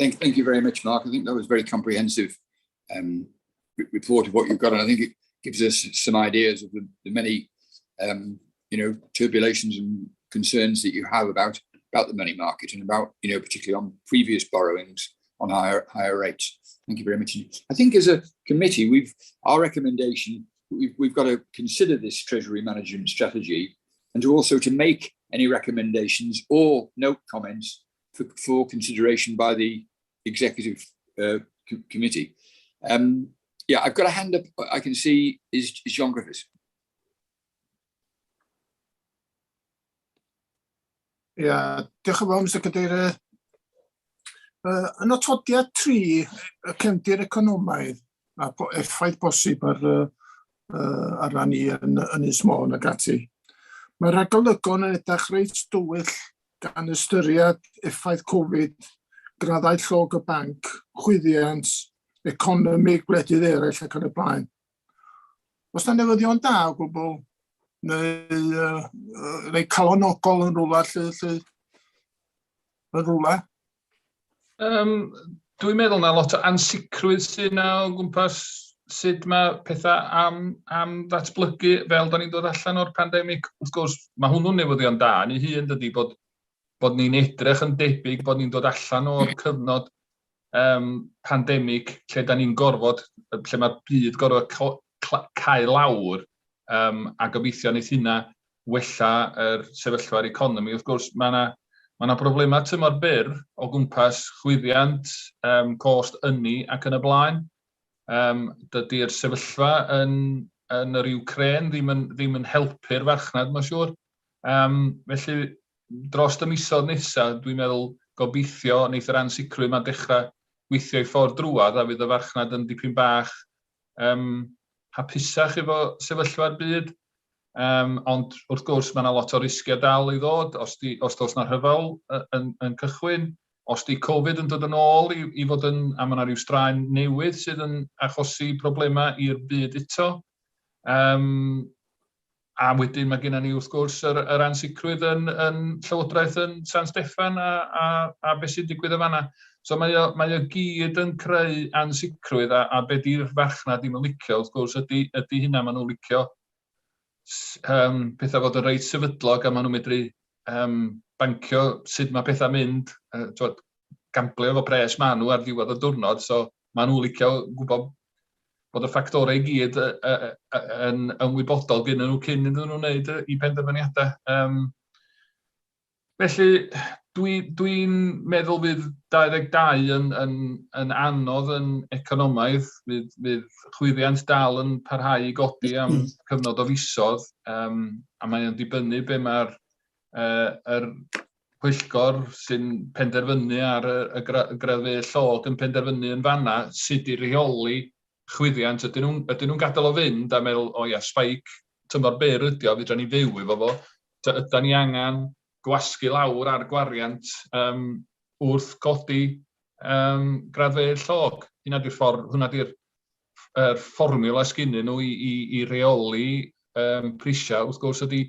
Thank you very much, Mark. I think that was a very comprehensive report of what you've got, and I think it gives us some ideas of the many, turbulations and concerns that you have about the money market and about, particularly on previous borrowings on higher rates. Thank you very much. I think as a committee, our recommendation, we've got to consider this treasury management strategy and to make any recommendations or note comments for consideration by the executive committee. I've got a hand up. I can see is John Griffiths. Diolch yn fawr, Mr Cadeirydd. Yn atodiad 3, y cefndir economaidd a effaith bosib ar ran ni yn Ynys Môn ac ati. Mae'r ragolygon yn edrych reit dywyll gan ystyried effaith Covid, graddau llog y banc, chwyddiant, economi, gwledydd eraill ac yn y blaen. Os na newyddion da o gwbl, neu calonogol yn rwla yn rwla? Dwi'n meddwl na lot o ansicrwydd sy'n na o gwmpas sut mae pethau am ddatblygu fel da ni'n dod allan o'r pandemig. Wrth gwrs, mae hwnnw'n newyddion da, ni hun dydy bod ni'n edrych yn debyg bod ni'n dod allan o'r cyfnod pandemig lle da ni'n gorfod, lle mae'r byd gorfod cael lawr a gobeithio wneud hynna wella yr sefyllfa'r economi. Wrth gwrs, mae yna broblemau tymor byr o gwmpas chwyddiant, cost ynni ac yn y blaen. Dydy'r sefyllfa yn yr Ukraine ddim yn helpu'r farchnad, mae'n siŵr. Felly, dros y misoedd nesaf, dwi'n meddwl gobeithio wneith yr ansicrwydd mae'n dechrau gweithio i ffordd drwad a fydd y farchnad yn dipyn bach hapusach efo sefyllfa'r byd. Ond wrth gwrs mae yna lot o risgiau dal i ddod os oes yna rhyfel yn cychwyn, os di Covid yn dod yn ôl i fod yn, a mae yna rhyw straen newydd sydd yn achosi problemau i'r byd eto. A wedyn mae gennym ni wrth gwrs yr ansicrwydd yn Llywodraeth yn San Steffan a beth sy'n digwydd yn fanna. So mae o gyd yn creu ansicrwydd a beth di'r farchnad ddim yn licio, wrth gwrs ydy hynna maen nhw'n licio pethau fod yn reit sefydlog a maen nhw'n medru bancio sut mae pethau mynd, gamblio efo pres maen nhw ar ddiwedd y diwrnod, so maen nhw'n licio gwybod bod y ffactorau i gyd yn ymwybodol gyda nhw cyn iddyn nhw wneud i penderfyniadau. Felly, dwi'n meddwl fydd 22 yn anodd yn economaidd, fydd chwyddiant dal yn parhau i godi am cyfnod o fisoedd, a mae'n dibynnu be mae'r Pwyllgor sy'n penderfynu ar y graddfeydd llog yn penderfynu yn fanna sut i reoli chwyddiant. Ydyn nhw'n gadael o fynd a meddwl, spaic tymor byr ydi o, fydra ni fyw efo fo. Ydyn ni angen gwasgu lawr ar gwariant wrth godi graddfeydd llog. Hwnna di'r fformiwla sgynnyn nhw i reoli prisiau. Wrth gwrs ydi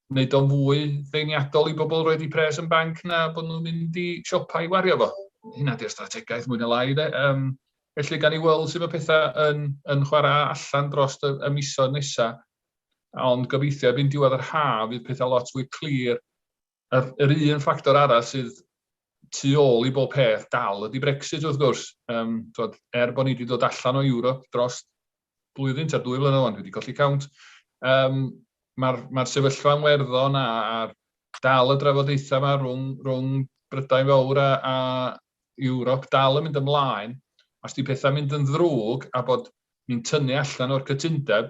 wneud o'n fwy ddeiniadol i bobl roed i pres yn banc na bod nhw'n mynd i siopa i wario fo. Hynna di'r strategaeth mwy na lai. Felly gan i weld sydd mae pethau yn chwarae allan dros y misoedd nesaf. Ond gobeithio bydd diwedd yr haf fydd pethau lot fwy clir. Yr un ffactor arall sydd tu ôl i bob peth dal ydy Brexit wrth gwrs. Bod ni wedi dod allan o Ewrop dros blwyddyn, 2 blynedd, dwi wedi colli count. Mae'r sefyllfa yn Werddon a dal y drafodaethau yma rhwng Brydain Fawr a Ewrop dal yn mynd ymlaen. Os di pethau mynd yn ddrwg a bod ni'n tynnu allan o'r cytundeb,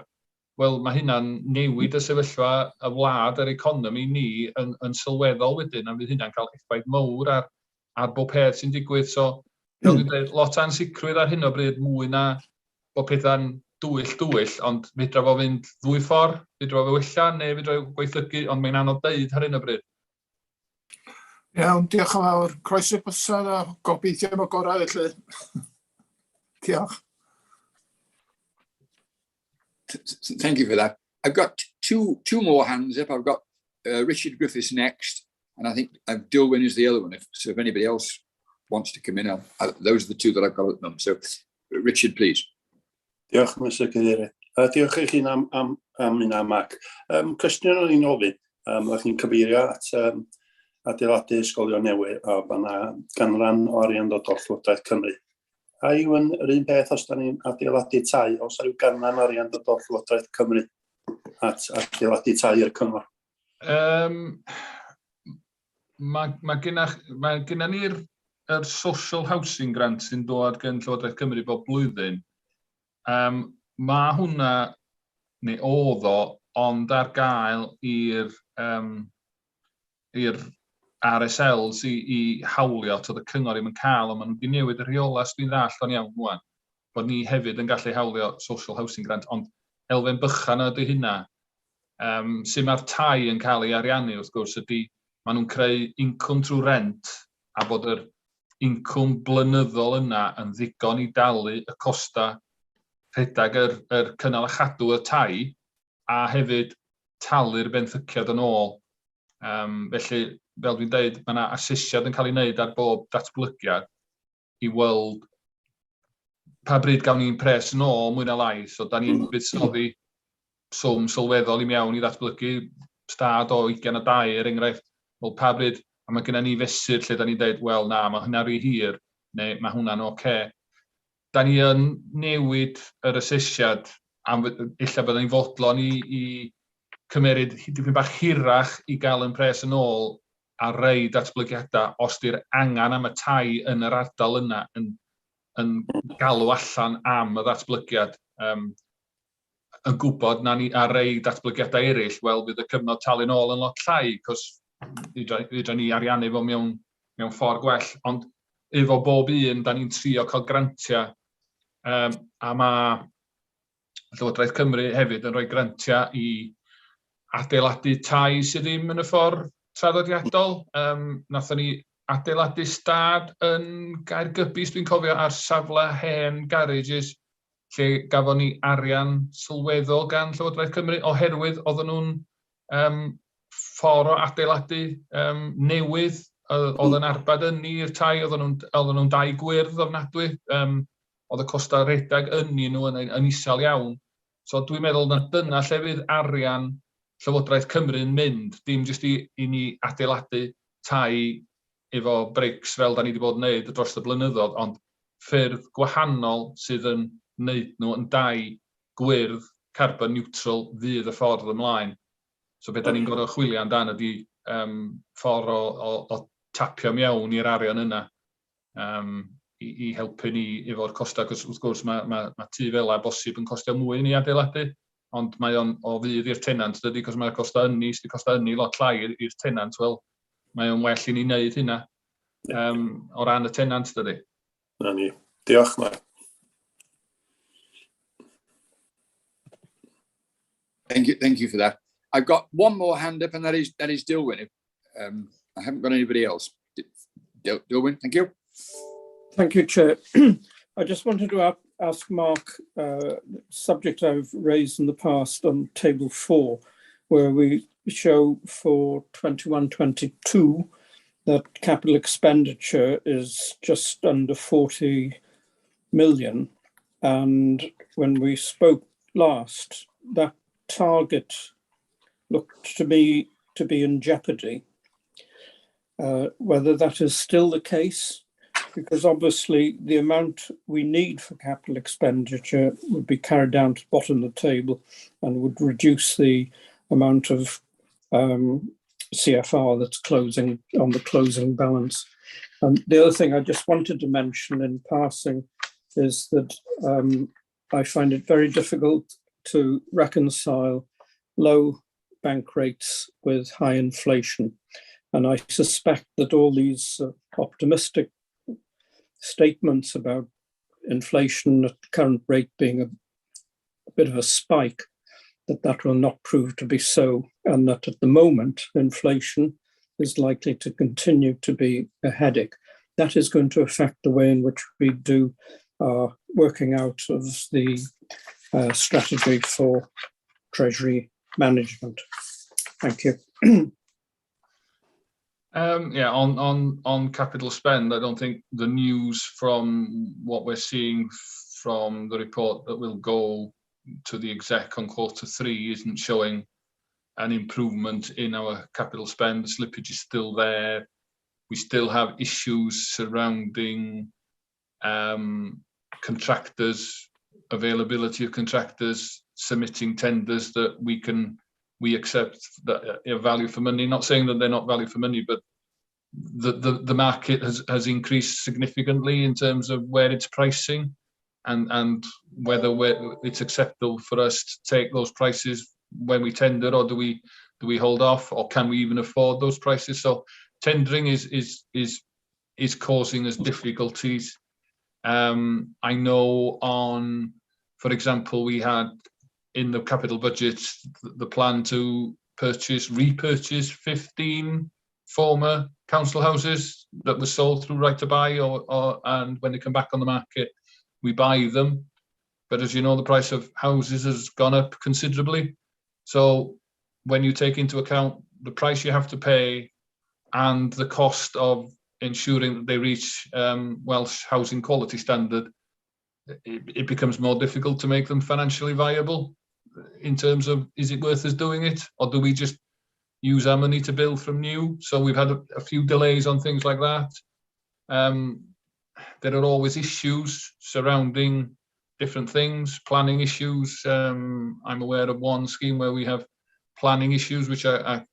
wel, mae hynna'n newid y sefyllfa y wlad yr economi ni yn sylweddol wedyn, a fydd hynna'n cael effaith mawr ar bob peth sy'n digwydd. So, fel dwi'n dweud, lot o ansicrwydd ar hyn o bryd mwy na bod pethau'n dwyll, ond fedra fo fynd ddwy ffordd, fedra fo wella, neu fedra fo gweithlygu, ond mae'n anodd deud ar hyn o bryd. Iawn, diolch yn fawr. Croeso bysod a gobeithio am y gorau felly. Diolch. Thank you for that. I've got two more hands up. I've got Richard Griffiths next, and I think Dilwyn is the other one. So if anybody else wants to come in. Those are the two that I've got at the moment. So, Richard, please. Diolch, Mr. Cadeirydd. Diolch i chi'n am hynna, Mac. Cwestiwn o'n i'n ofyn, ydych chi'n cyfeirio at adeiladu ysgolion newydd, a fyna ganran o arian dod o'r Llywodraeth Cymru. A yw yn yr un peth os da ni'n adeiladu tai, os yw ganran arian dod o'r Llywodraeth Cymru at adeiladu tai i'r cyngor? Mae gennym ni'r social housing grant sy'n dod gan Llywodraeth Cymru bob blwyddyn. Mae hwnna, neu oedd o, ond ar gael i'r RSLs i hawlio, toedd y cyngor i'm yn cael, ond maen nhw wedi newid y rheolas dwi'n ddall o'n iawn mwan, bod ni hefyd yn gallu hawlio social housing grant, ond elfen bychan ydy hynna, sy'n mae'r tai yn cael ei ariannu wrth gwrs ydy, maen nhw'n creu income trwy rent, a bod yr income blynyddol yna yn ddigon i dalu y costa rhedag yr cynnal a chadw y tai, a hefyd talu'r benthyciad yn ôl. Felly, fel dwi'n dweud, mae yna asesiad yn cael ei wneud ar bob datblygiad i weld pa bryd gawn ni'n pres yn ôl mwy na lai. So, da ni'n buddsoddi swm sylweddol i mewn i ddatblygu stad o 22 er enghraifft. Wel, pa bryd, a mae gennym ni fesur lle da ni'n dweud, wel na, mae hynna rhy hir, neu mae hwnna'n oce. Da ni yn newid yr asesiad, illa byddwn ni'n fodlon i cymeryd dipyn bach hirach i gael yn pres yn ôl a rei datblygiadau os di'r angen am y tai yn yr ardal yna yn galw allan am y ddatblygiad. Yn gwybod na ni a rei datblygiadau eraill, wel bydd y cyfnod talu'n ôl yn lot llai, cos fydda ni ariannu fo mewn ffordd gwell. Ond efo bob un, da ni'n trio cael grantiau, a mae Llywodraeth Cymru hefyd yn rhoi grantiau i adeiladu tai sydd ddim yn y ffordd traddodiadol. Nathon ni adeiladu stad yn Gaergybi, dwi'n cofio, ar safle hen garages, lle gafon ni arian sylweddol gan Llywodraeth Cymru, oherwydd oedden nhw'n ffordd o adeiladu newydd, oedd yn arbad ynni i'r tai, oedden nhw'n dau gwyrdd ofnadwy, oedd y costa rhedag ynni nhw yn isel iawn. So dwi'n meddwl na dyna lle fydd arian Llywodraeth Cymru yn mynd, dim jyst i ni adeiladu tai efo brics fel da ni wedi bod yn gwneud dros y blynyddoedd, ond ffyrdd gwahanol sydd yn wneud nhw yn dau gwyrdd carbon neutral fydd y ffordd ymlaen. So beth da ni'n gorfod chwilio amdano ydy ffordd o tapio mewn i'r arian yna i helpu ni efo'r costa, cos wrth gwrs mae tŷ fel a bosib yn costio mwy ni adeiladu, ond mae o'n o fydd i'r tenant dydy, cos mae'r costa ynni lot llai i'r tenant, wel, mae o'n well i ni wneud hynna o ran y tenant dydy. Na ni. Diolch, Mark. Thank you for that. I've got one more hand up, and that is Dilwyn. I haven't got anybody else. Dilwyn, thank you. Thank you, Chair. I just wanted to ask Mark a subject I've raised in the past on table 4, where we show for 21-22 that capital expenditure is just under 40 million. And when we spoke last, that target looked to me to be in jeopardy. Whether that is still the case, because obviously the amount we need for capital expenditure would be carried down to the bottom of the table and would reduce the amount of CFR that's closing on the closing balance. And the other thing I just wanted to mention in passing is that I find it very difficult to reconcile low bank rates with high inflation. And I suspect that all these optimistic statements about inflation at the current rate being a bit of a spike, that will not prove to be so, and that at the moment inflation is likely to continue to be a headache. That is going to affect the way in which we do our working out of the strategy for Treasury management. Thank you. Yeah, on capital spend, I don't think the news from what we're seeing from the report that will go to the exec on Q3 isn't showing an improvement in our capital spend. The slippage is still there. We still have issues surrounding contractors, availability of contractors, submitting tenders that we accept that value for money. Not saying that they're not value for money, but the market has increased significantly in terms of where it's pricing, and whether it's acceptable for us to take those prices when we tender, or do we hold off, or can we even afford those prices? So tendering is causing us difficulties. I know for example, we had in the capital budget the plan to repurchase 15 former council houses that were sold through right to buy, and when they come back on the market, we buy them. But as you know, the price of houses has gone up considerably. So when you take into account the price you have to pay and the cost of ensuring that they reach Welsh housing quality standard, it becomes more difficult to make them financially viable in terms of, is it worth us doing it, or do we just use our money to build from new? So we've had a few delays on things like that. There are always issues surrounding different things, planning issues. I'm aware of one scheme where we have planning issues which are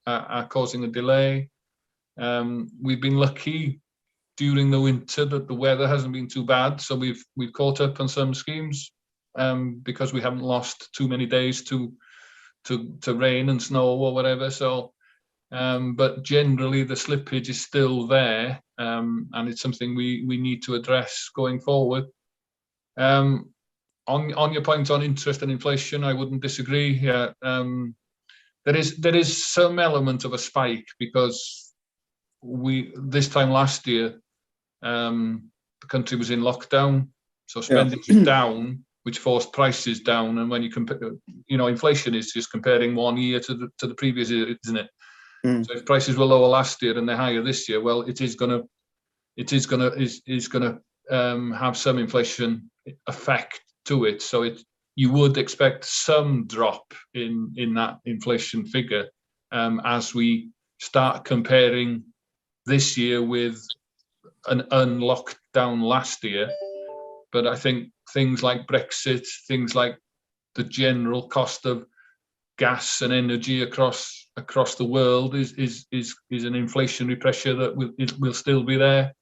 causing a delay. We've been lucky during the winter that the weather hasn't been too bad, so we've caught up on some schemes because we haven't lost too many days to rain and snow or whatever. So, but generally the slippage is still there, and it's something we need to address going forward. On your point on interest and inflation, I wouldn't disagree. Yeah, there is some element of a spike because this time last year the country was in lockdown, so spending was down, which forced prices down. And when you compare, inflation is just comparing one year to the previous year, isn't it? So if prices were lower last year and they're higher this year, well, it is gonna have some inflation effect to it. So you would expect some drop in that inflation figure as we start comparing this year with an unlocked down last year. But I think things like Brexit, things like the general cost of gas and energy across the world is an inflationary pressure that will still be there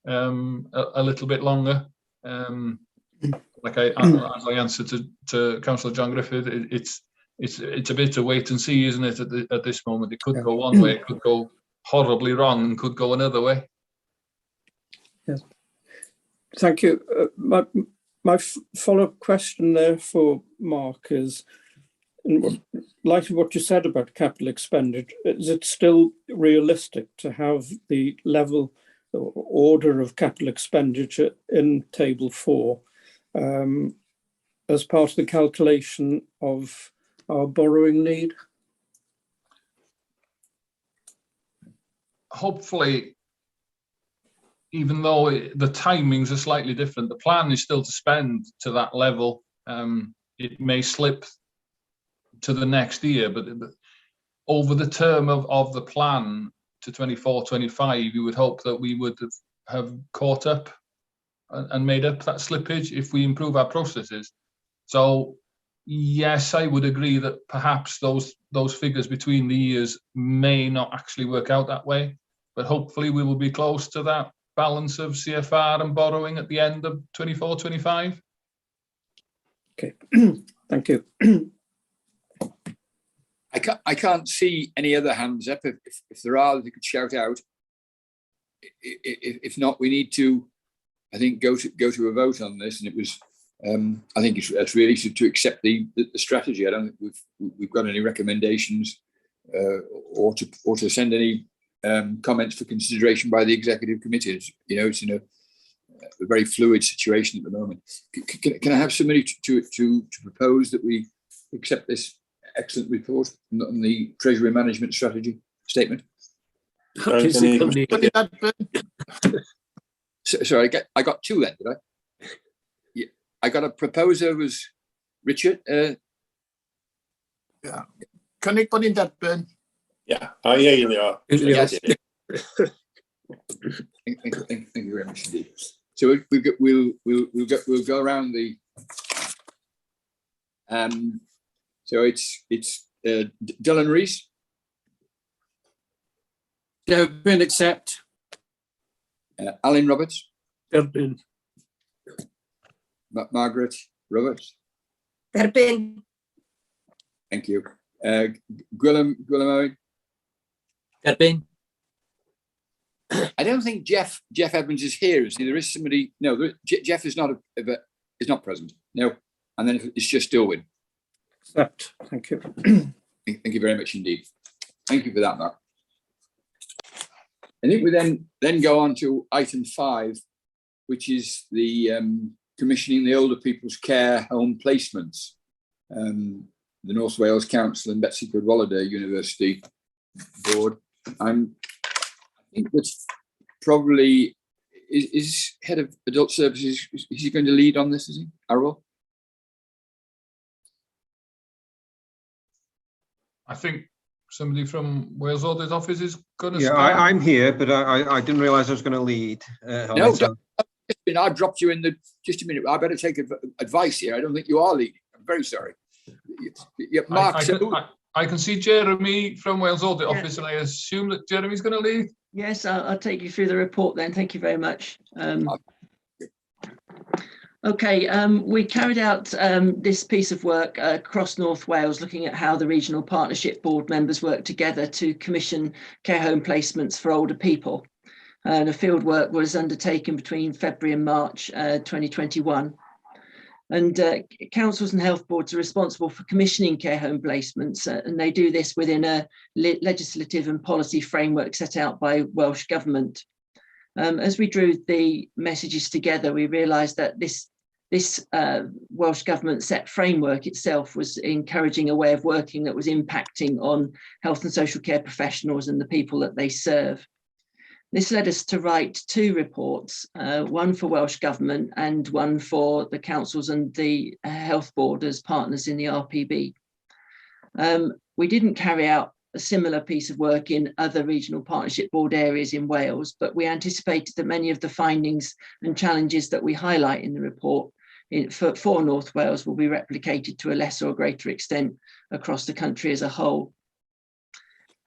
a little bit longer. As I answered to Councillor John Griffith, it's a bit of wait and see, isn't it? At this moment, it could go one way, it could go horribly wrong, and could go another way. Yes, thank you. My follow-up question there for Mark is, in light of what you said about capital expenditure, is it still realistic to have the level or order of capital expenditure in Table 4 as part of the calculation of our borrowing need? Hopefully, even though the timings are slightly different, the plan is still to spend to that level. It may slip to the next year, but over the term of the plan to 24-25, you would hope that we would have caught up and made up that slippage if we improve our processes. So yes, I would agree that perhaps those figures between the years may not actually work out that way, but hopefully we will be close to that balance of CFR and borrowing at the end of 24-25. Okay, thank you. I can't see any other hands up. If there are, they could shout out. If not, we need to, I think, go to a vote on this. And it was, I think it's really to accept the strategy. I don't think we've got any recommendations or to send any comments for consideration by the executive committee. It's in a very fluid situation at the moment. Can I have somebody to propose that we accept this excellent report on the Treasury Management Strategy statement? Anybody derbyn? Sorry, I got two then, did I? Yeah, I got a proposer was Richard. Cynnig bod ni'n derbyn. Yeah, I eilio. Yes. Thank you very much indeed. So we'll go around the. So it's Dylan Rees. Derbyn, accept. Alan Roberts. Derbyn. Margaret Roberts. Derbyn. Thank you. Gwilym Owen. Derbyn. I don't think Jeff Evans is here. Is he? There is somebody. No, Jeff is not is not present. No, and then it's just Dilwyn. Accept. Thank you. Thank you very much indeed. Thank you for that, Mark. I think we then go on to item 5, which is the commissioning the older people's care home placements. The North Wales Council and Betsy Cadwallader University Board. I think that's probably is head of adult services. Is he going to lead on this? Is he, Arwell? I think somebody from Wales Audit Office is going to Yeah, start. I'm here, but I didn't realise I was going to lead. No, I dropped you in the. Just a minute. I better take advice here. I don't think you are leading. I'm very sorry. Mark, I can see Jeremy from Wales Audit Office, and I assume that Jeremy's going to lead. Yes, I'll take you through the report then. Thank you very much. Okay, we carried out this piece of work across North Wales, looking at how the Regional Partnership Board members work together to commission care home placements for older people. The field work was undertaken between February and March 2021. And councils and health boards are responsible for commissioning care home placements, and they do this within a legislative and policy framework set out by Welsh Government. As we drew the messages together, we realised that this Welsh Government set framework itself was encouraging a way of working that was impacting on health and social care professionals and the people that they serve. This led us to write 2 reports, one for Welsh Government and one for the councils and the health board as partners in the RPB. We didn't carry out a similar piece of work in other regional partnership board areas in Wales, but we anticipated that many of the findings and challenges that we highlight in the report for North Wales will be replicated to a lesser or greater extent across the country as a whole.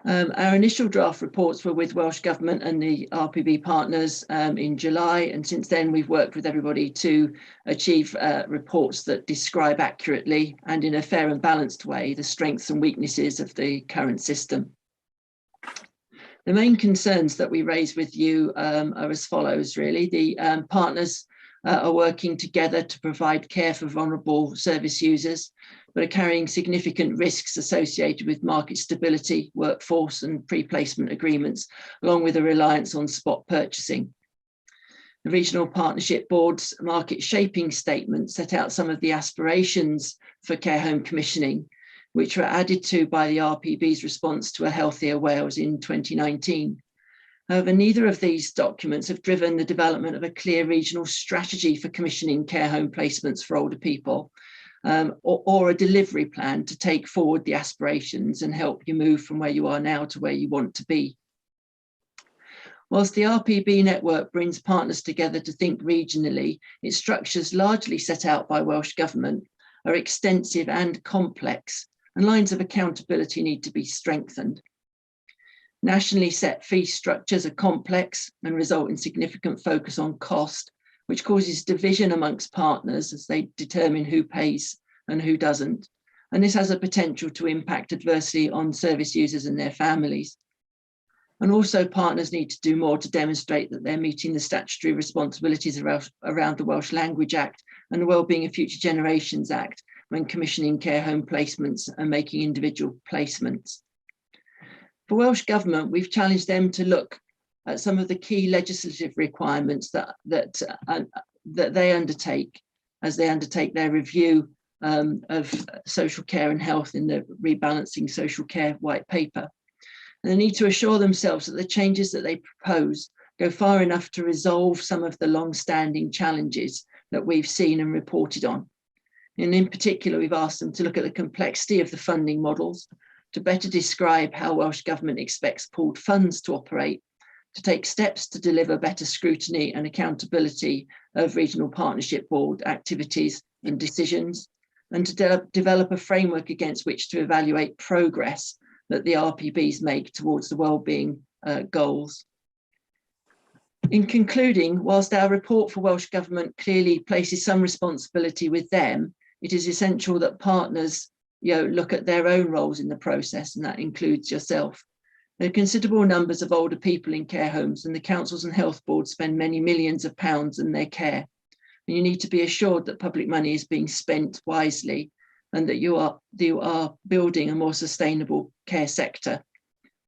Our initial draft reports were with Welsh Government and the RPB partners in July, and since then we've worked with everybody to achieve reports that describe accurately and in a fair and balanced way the strengths and weaknesses of the current system. The main concerns that we raise with you are as follows, really. The partners are working together to provide care for vulnerable service users, but are carrying significant risks associated with market stability, workforce and pre-placement agreements, along with a reliance on spot purchasing. The Regional Partnership Board's market shaping statement set out some of the aspirations for care home commissioning, which were added to by the RPB's response to a Healthier Wales in 2019. However, neither of these documents have driven the development of a clear regional strategy for commissioning care home placements for older people, or a delivery plan to take forward the aspirations and help you move from where you are now to where you want to be. Whilst the RPB network brings partners together to think regionally, its structures largely set out by Welsh Government are extensive and complex, and lines of accountability need to be strengthened. Nationally set fee structures are complex and result in significant focus on cost, which causes division amongst partners as they determine who pays and who doesn't. And this has a potential to impact adversely on service users and their families. And also partners need to do more to demonstrate that they're meeting the statutory responsibilities around the Welsh Language Act and the Wellbeing of Future Generations Act when commissioning care home placements and making individual placements. For Welsh Government, we've challenged them to look at some of the key legislative requirements that they undertake as they undertake their review of social care and health in the Rebalancing Social Care White Paper. And they need to assure themselves that the changes that they propose go far enough to resolve some of the long-standing challenges that we've seen and reported on. And in particular, we've asked them to look at the complexity of the funding models, to better describe how Welsh Government expects pooled funds to operate, to take steps to deliver better scrutiny and accountability of regional partnership board activities and decisions, and to develop a framework against which to evaluate progress that the RPBs make towards the wellbeing goals. In concluding, whilst our report for Welsh Government clearly places some responsibility with them, it is essential that partners look at their own roles in the process, and that includes yourself. There are considerable numbers of older people in care homes, and the councils and health boards spend many millions of pounds in their care. And you need to be assured that public money is being spent wisely, and that you are building a more sustainable care sector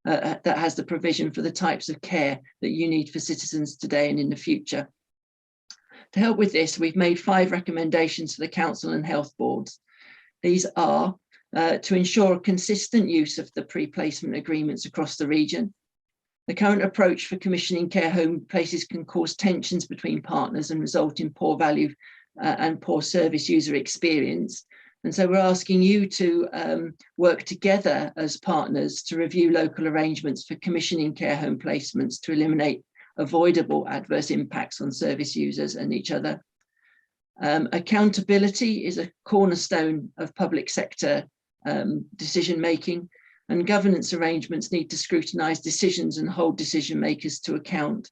that has the provision for the types of care that you need for citizens today and in the future. To help with this, we've made 5 recommendations to the council and health boards. These are to ensure a consistent use of the pre-placement agreements across the region. The current approach for commissioning care home places can cause tensions between partners and result in poor value and poor service user experience. And so we're asking you to work together as partners to review local arrangements for commissioning care home placements to eliminate avoidable adverse impacts on service users and each other. Accountability is a cornerstone of public sector decision making, and governance arrangements need to scrutinise decisions and hold decision makers to account.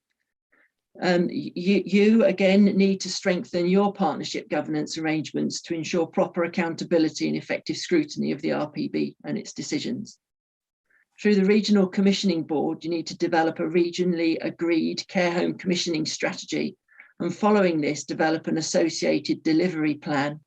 You again need to strengthen your partnership governance arrangements to ensure proper accountability and effective scrutiny of the RPB and its decisions. Through the Regional Commissioning Board, you need to develop a regionally agreed care home commissioning strategy, and following this, develop an associated delivery plan.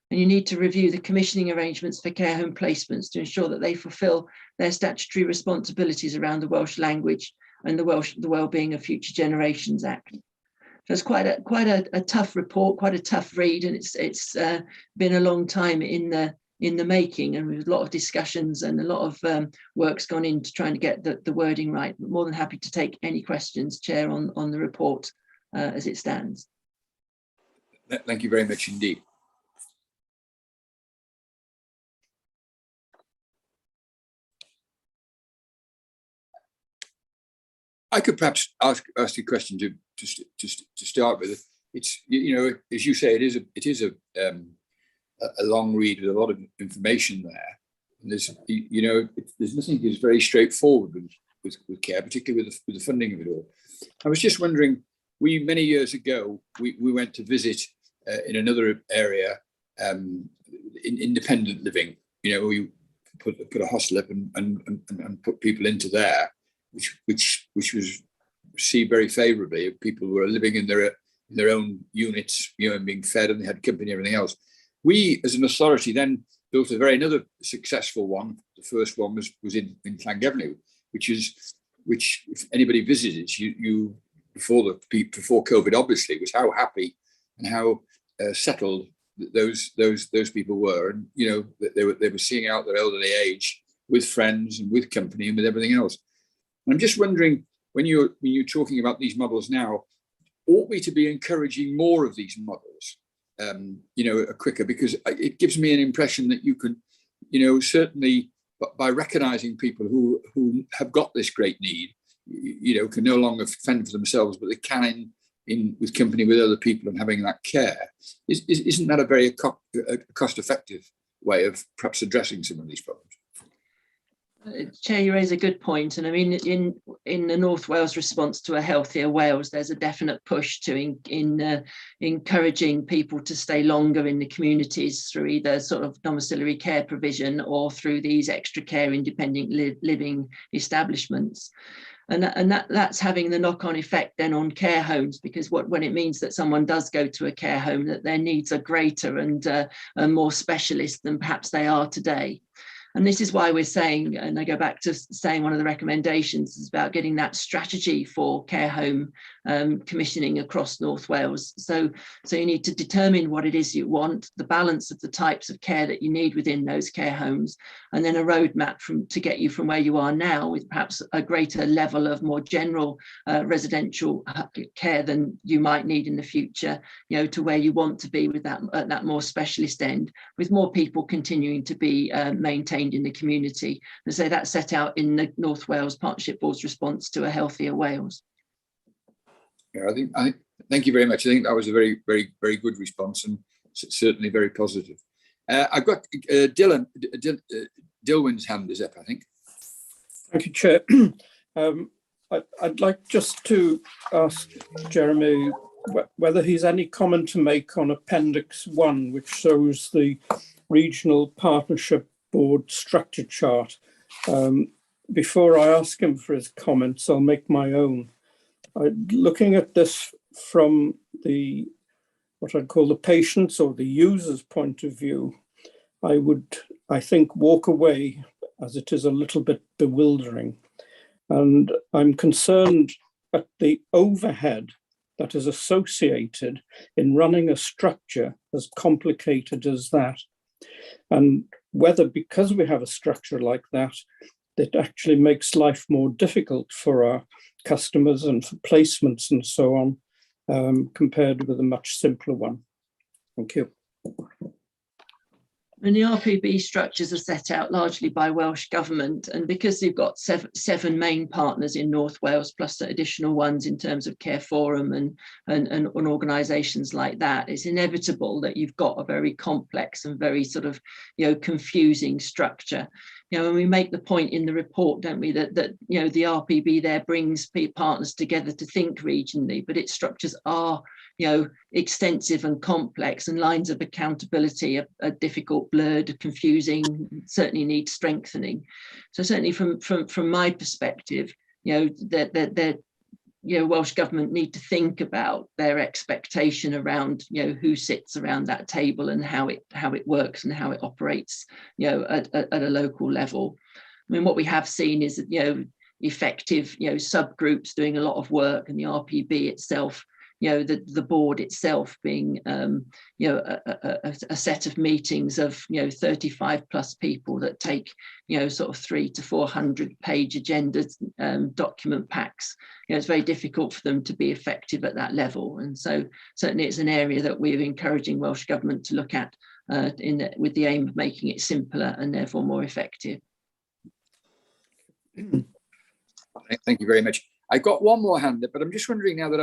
And you need to review the commissioning arrangements for care home placements to ensure that they fulfil their statutory responsibilities around the Welsh language and the Wellbeing of Future Generations Act. So it's quite a tough report, quite a tough read, and it's been a long time in the making, and with a lot of discussions and a lot of work's gone into trying to get the wording right. But more than happy to take any questions, Chair, on the report as it stands. Thank you very much indeed. I could perhaps ask a question to start with. It's, you know, as you say, it is a long read with a lot of information there. And there's, you know, there's nothing that's very straightforward with care, particularly with the funding of it all. I was just wondering, many years ago, we went to visit in another area, in independent living. You know, we put a hostel up and put people into there, which was received very favourably. People were living in their own units, you know, and being fed, and they had company and everything else. We, as an authority, then built another successful one. The first one was in Llangefni, which if anybody visited, you before COVID, obviously, was how happy and how settled those people were, and you know they were seeing out their elderly age with friends and with company and with everything else. And I'm just wondering, when you're talking about these models now, ought we to be encouraging more of these models? You know, quicker, because it gives me an impression that you can, you know, certainly by recognizing people who have got this great need, you know, can no longer fend for themselves, but they can with company with other people and having that care. Isn't that a very cost-effective way of perhaps addressing some of these problems? Chair, you raise a good point, and I mean, in the North Wales response to a healthier Wales, there's a definite push to encouraging people to stay longer in the communities through either sort of domiciliary care provision or through these extra care independent living establishments. And that's having the knock-on effect then on care homes, because when it means that someone does go to a care home, that their needs are greater and more specialist than perhaps they are today. And this is why we're saying, and I go back to saying one of the recommendations is about getting that strategy for care home commissioning across North Wales. So you need to determine what it is you want, the balance of the types of care that you need within those care homes, and then a roadmap to get you from where you are now with perhaps a greater level of more general residential care than you might need in the future, to where you want to be with that at that more specialist end, with more people continuing to be maintained in the community. And so that's set out in the North Wales Partnership Board's response to A Healthier Wales. Yeah, thank you very much. I think that was a very, very, very good response, and certainly very positive. I've got Dilwyn's hand is up, I think. Thank you, Chair. I'd like just to ask Jeremy whether he's any comment to make on Appendix 1, which shows the Regional Partnership Board structure chart. Before I ask him for his comments, I'll make my own. Looking at this from what I'd call the patient's or the user's point of view, I think, walk away as it is a little bit bewildering. And I'm concerned at the overhead that is associated in running a structure as complicated as that. And whether, because we have a structure like that, it actually makes life more difficult for our customers and for placements and so on, compared with a much simpler one. Thank you. And the RPB structures are set out largely by Welsh Government, and because you've got seven main partners in North Wales, plus additional ones in terms of Care Forum and organisations like that, it's inevitable that you've got a very complex and very sort of confusing structure. And we make the point in the report, don't we, that the RPB there brings partners together to think regionally, but its structures are extensive and complex, and lines of accountability are difficult, blurred, confusing, certainly need strengthening. So certainly from my perspective, that Welsh Government need to think about their expectation around who sits around that table and how it works and how it operates at a local level. I mean, what we have seen is effective subgroups doing a lot of work, and the RPB itself, the board itself being a set of meetings of 35 plus people that take sort of 300 to 400 page agendas, document packs. It's very difficult for them to be effective at that level, and so certainly it's an area that we're encouraging Welsh Government to look at with the aim of making it simpler and therefore more effective. Thank you very much. I got one more hand up, but I'm just wondering now that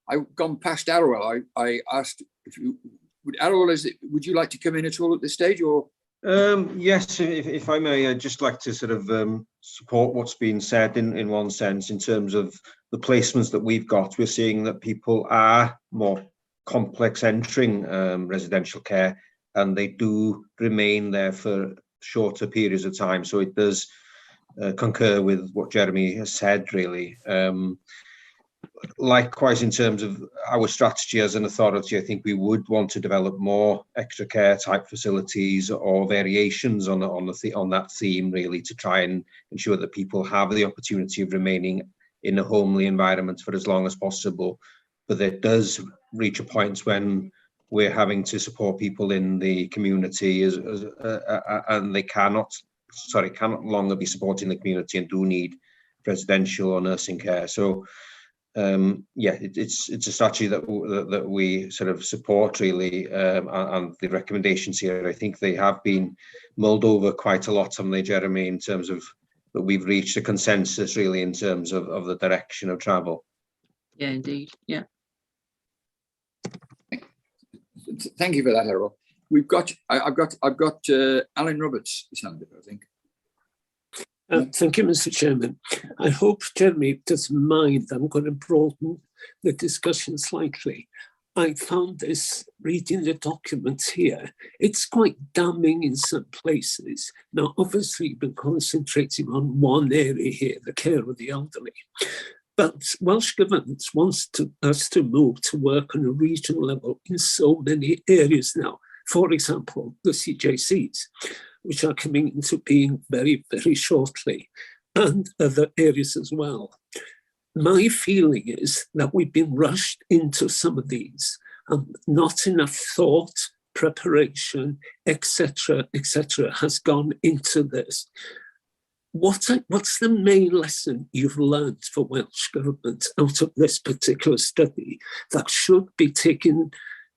I've gone past Archwilio. I asked if you would, Archwilio, would you like to come in at all at this stage, or? Yes, if I may, I'd just like to sort of support what's been said in one sense in terms of the placements that we've got. We're seeing that people are more complex entering residential care, and they do remain there for shorter periods of time. So it does concur with what Jeremy has said, really. Likewise, in terms of our strategy as an authority, I think we would want to develop more extra care type facilities or variations on that theme, really, to try and ensure that people have the opportunity of remaining in a homely environment for as long as possible. But it does reach a point when we're having to support people in the community and they cannot longer be supporting the community and do need residential or nursing care. So it's a strategy that we sort of support, really, and the recommendations here, I think they have been mulled over quite a lot, haven't they, Jeremy, in terms of that we've reached a consensus, really, in terms of the direction of travel. Yeah, indeed. Yeah. Thank you for that, Harold. I've got Alan Roberts' hand up, I think. Thank you, Mr. Chairman. I hope Jeremy doesn't mind. I'm going to broaden the discussion slightly. I found this, reading the documents here, it's quite damning in some places. Now, obviously, we're concentrating on one area here, the care of the elderly. But Welsh Government wants us to move to work on a regional level in so many areas now. For example, the CJCs. which are coming into being very, very shortly, and other areas as well. My feeling is that we've been rushed into some of these, and not enough thought, preparation, etc., has gone into this. What's the main lesson you've learned for Welsh Government out of this particular study that should be taken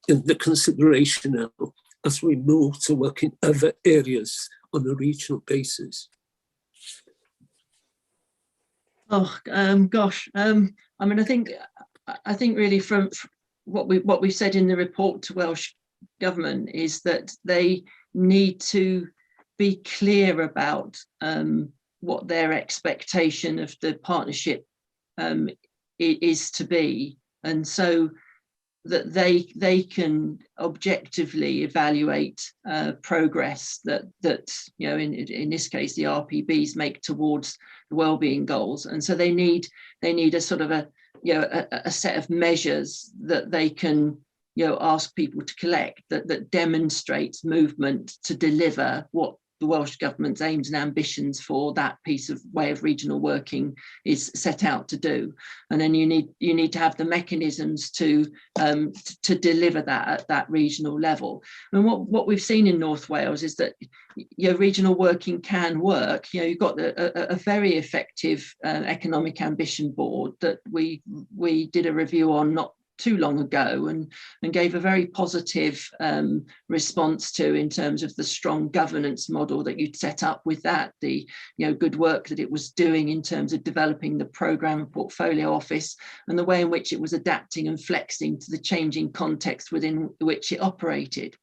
into consideration now as we move to work in other areas on a regional basis? Oh, gosh. I mean, I think really from what we said in the report to Welsh Government is that they need to be clear about what their expectation of the partnership is to be, and so that they can objectively evaluate progress that you know, in this case the RPBs make towards the wellbeing goals, and so they need a sort of a set of measures that they can ask people to collect that demonstrates movement to deliver what the Welsh Government's aims and ambitions for that piece of way of regional working is set out to do. And then you need to have the mechanisms to deliver that at that regional level. And what we've seen in North Wales is that regional working can work. You've got a very effective economic ambition board that we did a review on not too long ago and gave a very positive response to, in terms of the strong governance model that you'd set up with that, the good work that it was doing in terms of developing the programme and portfolio office, and the way in which it was adapting and flexing to the changing context within which it operated.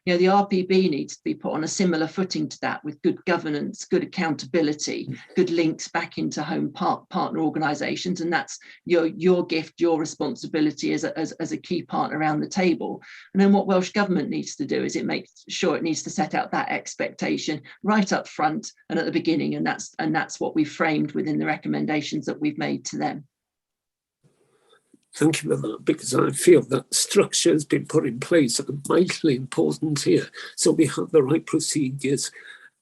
The RPB needs to be put on a similar footing to that, with good governance, good accountability, good links back into home partner organisations, and that's your gift, your responsibility as a key partner around the table. And then what Welsh Government needs to do is it makes sure it needs to set out that expectation right up front and at the beginning, and that's what we've framed within the recommendations that we've made to them. Thank you for that, because I feel that structure has been put in place and vitally important here. So we have the right procedures,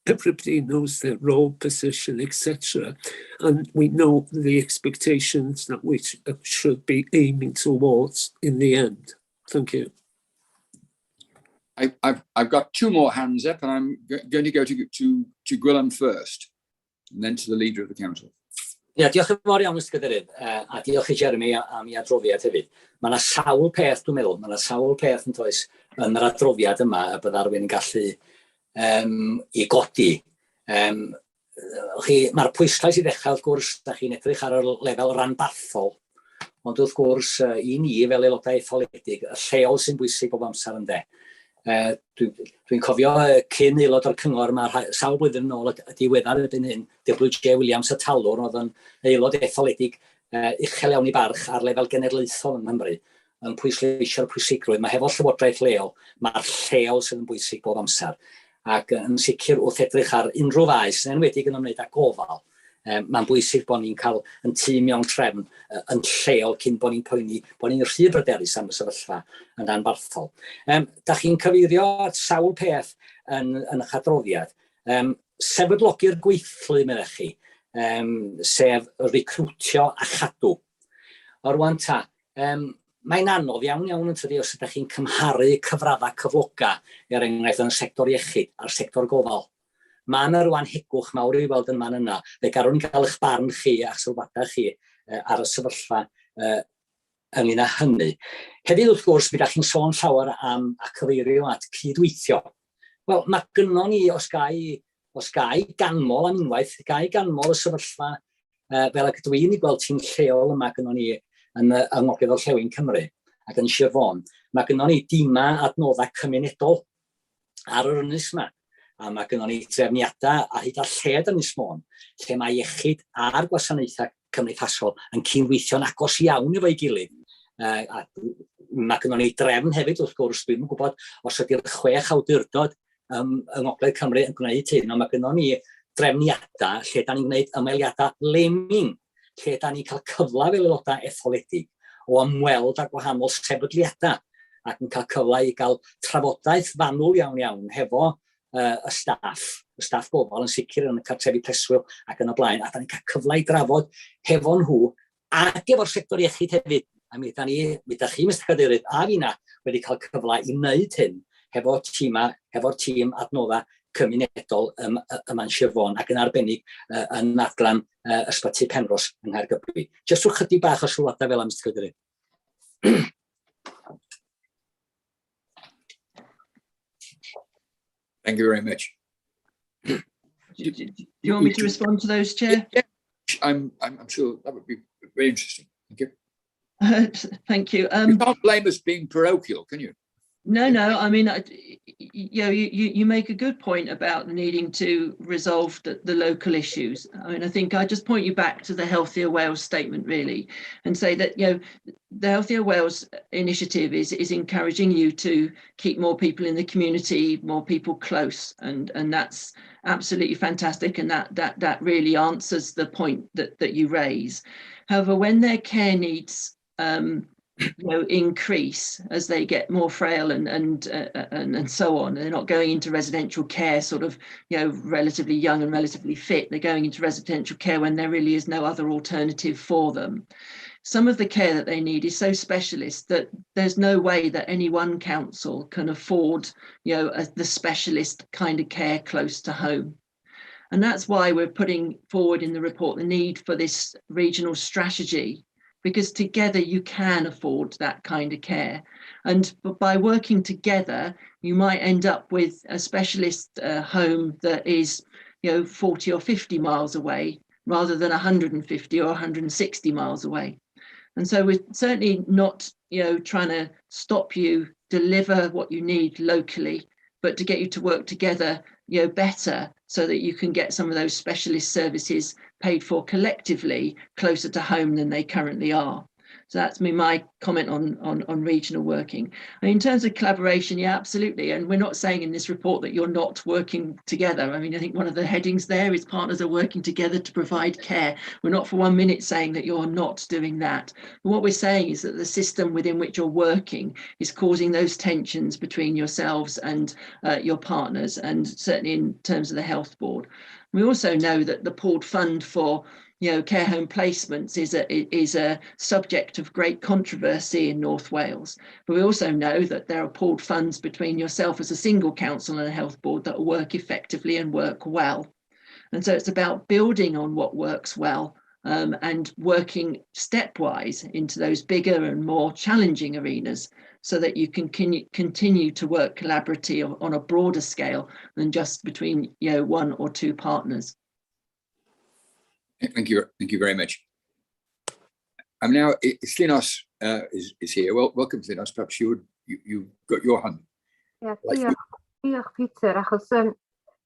everybody knows their role, position, etc. And we know the expectations that we should be aiming towards in the end. Thank you. I've got two more hands up, and I'm going to go to Gwilym first, and then to the Leader of the Council. Diolch yn fawr iawn, Mr Cadeirydd, a diolch i Jeremy am ei adroddiad hefyd. Mae yna sawl peth, dwi'n meddwl, mae yna sawl peth yn does yn yr adroddiad yma a bydd arwyn yn gallu i godi. Mae'r pwyslais i ddechrau, wrth gwrs, da chi'n edrych ar y lefel ranbarthol, ond wrth gwrs i ni fel aelodau etholedig, y lleol sy'n bwysig bob amser ynde. Dwi'n cofio cyn aelod o'r cyngor, mae sawl blwyddyn yn ôl y diweddar erbyn hyn, W.J. Williams y talwr, oedd yn aelod etholedig uchel iawn i barch ar lefel genedlaethol yng Nghymru, yn pwysleisio'r pwysigrwydd. Mae hefo llywodraeth leol, mae'r lleol sydd yn bwysig bob amser. Ac yn sicr wrth edrych ar unrhyw faes, yn enwedig yn ymwneud â gofal, mae'n bwysig bod ni'n cael yn tîm mewn trefn yn lleol cyn bod ni'n poeni, bod ni'n rhy bryderus am y sefyllfa yn anbarthol. Da chi'n cyfeirio at sawl peth yn eich adroddiad. Sefydlogi'r gweithlu, meddech chi, sef recrwtio a chadw. O rwan ta, mae'n anodd iawn yn tydi os ydych chi'n cymharu cyfraddau cyfloga, enghraifft yn y sector iechyd a'r sector gofal. Mae yna rwan hegwch mawr i weld yn man yna. Fe garwn ni'n cael eich barn chi a'ch sylwadau chi ar y sefyllfa ynglyn â hynny. Hefyd wrth gwrs, byddai chi'n sôn llawer am a cyfeirio at cydweithio. Wel, mae gynnon ni os gai ganmol am unwaith, gai ganmol y sefyllfa fel ag dwi'n ei gweld ti'n lleol yma gynnon ni yn Ngogledd Orllewin Cymru ac yn Sir Fôn. Mae gynnon ni dima adnoddau cymunedol ar yr ynys yma. A mae gynnon ni drefniadau a hyd a lled yn Ynys Môn, lle mae iechyd a'r gwasanaethau cymdeithasol yn cydweithio'n agos iawn efo'i gilydd. Mae gynnon ni drefn hefyd, wrth gwrs, dwi'n gwybod os ydy'r 6 awdurdod yng Ngogledd Cymru yn gwneud hyn, ond mae gynnon ni drefniadau lle da ni'n gwneud ymweliadau leming, lle da ni'n cael cyfle fel aelodau etholedig o ymweld â gwahanol sefydliadau ac yn cael cyfle i gael trafodaeth fanwl iawn hefo y staff gofal yn sicr yn y cartrefi preswyl ac yn y blaen, a da ni'n cael cyfle i drafod hefo nhw ac efo'r sector iechyd hefyd. A mi da chi, Mr Cadeirydd, a finna wedi cael cyfle i wneud hyn hefo'r tîm adnodda cymunedol yma yn Sir Fôn ac yn arbennig yn adran ysbyty Penros yng Nghaergybi. Jyst rwy'n chydig bach o sylwadau fel am Mr Cadeirydd. Thank you very much. Do you want me to respond to those, Chair? Yeah, I'm sure that would be very interesting. Thank you. Thank you. You can't blame us being parochial, can you? No. I mean, you make a good point about needing to resolve the local issues. I mean, I think I just point you back to the Healthier Wales statement, really, and say that the Healthier Wales initiative is encouraging you to keep more people in the community, more people close, and that's absolutely fantastic, and that really answers the point that you raise. However, when their care needs increase as they get more frail and so on, they're not going into residential care sort of relatively young and relatively fit, they're going into residential care when there really is no other alternative for them. Some of the care that they need is so specialist that there's no way that any one council can afford the specialist kind of care close to home. And that's why we're putting forward in the report the need for this regional strategy, because together you can afford that kind of care. And by working together, you might end up with a specialist home that is 40 or 50 miles away rather than 150 or 160 miles away. And so we're certainly not trying to stop you deliver what you need locally, but to get you to work together better so that you can get some of those specialist services paid for collectively closer to home than they currently are. So that's my comment on regional working. And in terms of collaboration, yeah, absolutely. And we're not saying in this report that you're not working together. I mean, I think one of the headings there is partners are working together to provide care. We're not for 1 minute saying that you're not doing that. But what we're saying is that the system within which you're working is causing those tensions between yourselves and your partners, and certainly in terms of the health board. We also know that the pooled fund for care home placements is a subject of great controversy in North Wales. But we also know that there are pooled funds between yourself as a single council and a health board that work effectively and work well. And so it's about building on what works well and working stepwise into those bigger and more challenging arenas so that you can continue to work collaboratively on a broader scale than just between one or two partners. Thank you very much. I'm now, Slinos is here. Well, welcome, Slinos. Perhaps you've got your hand. Yeah, diolch Peter, achos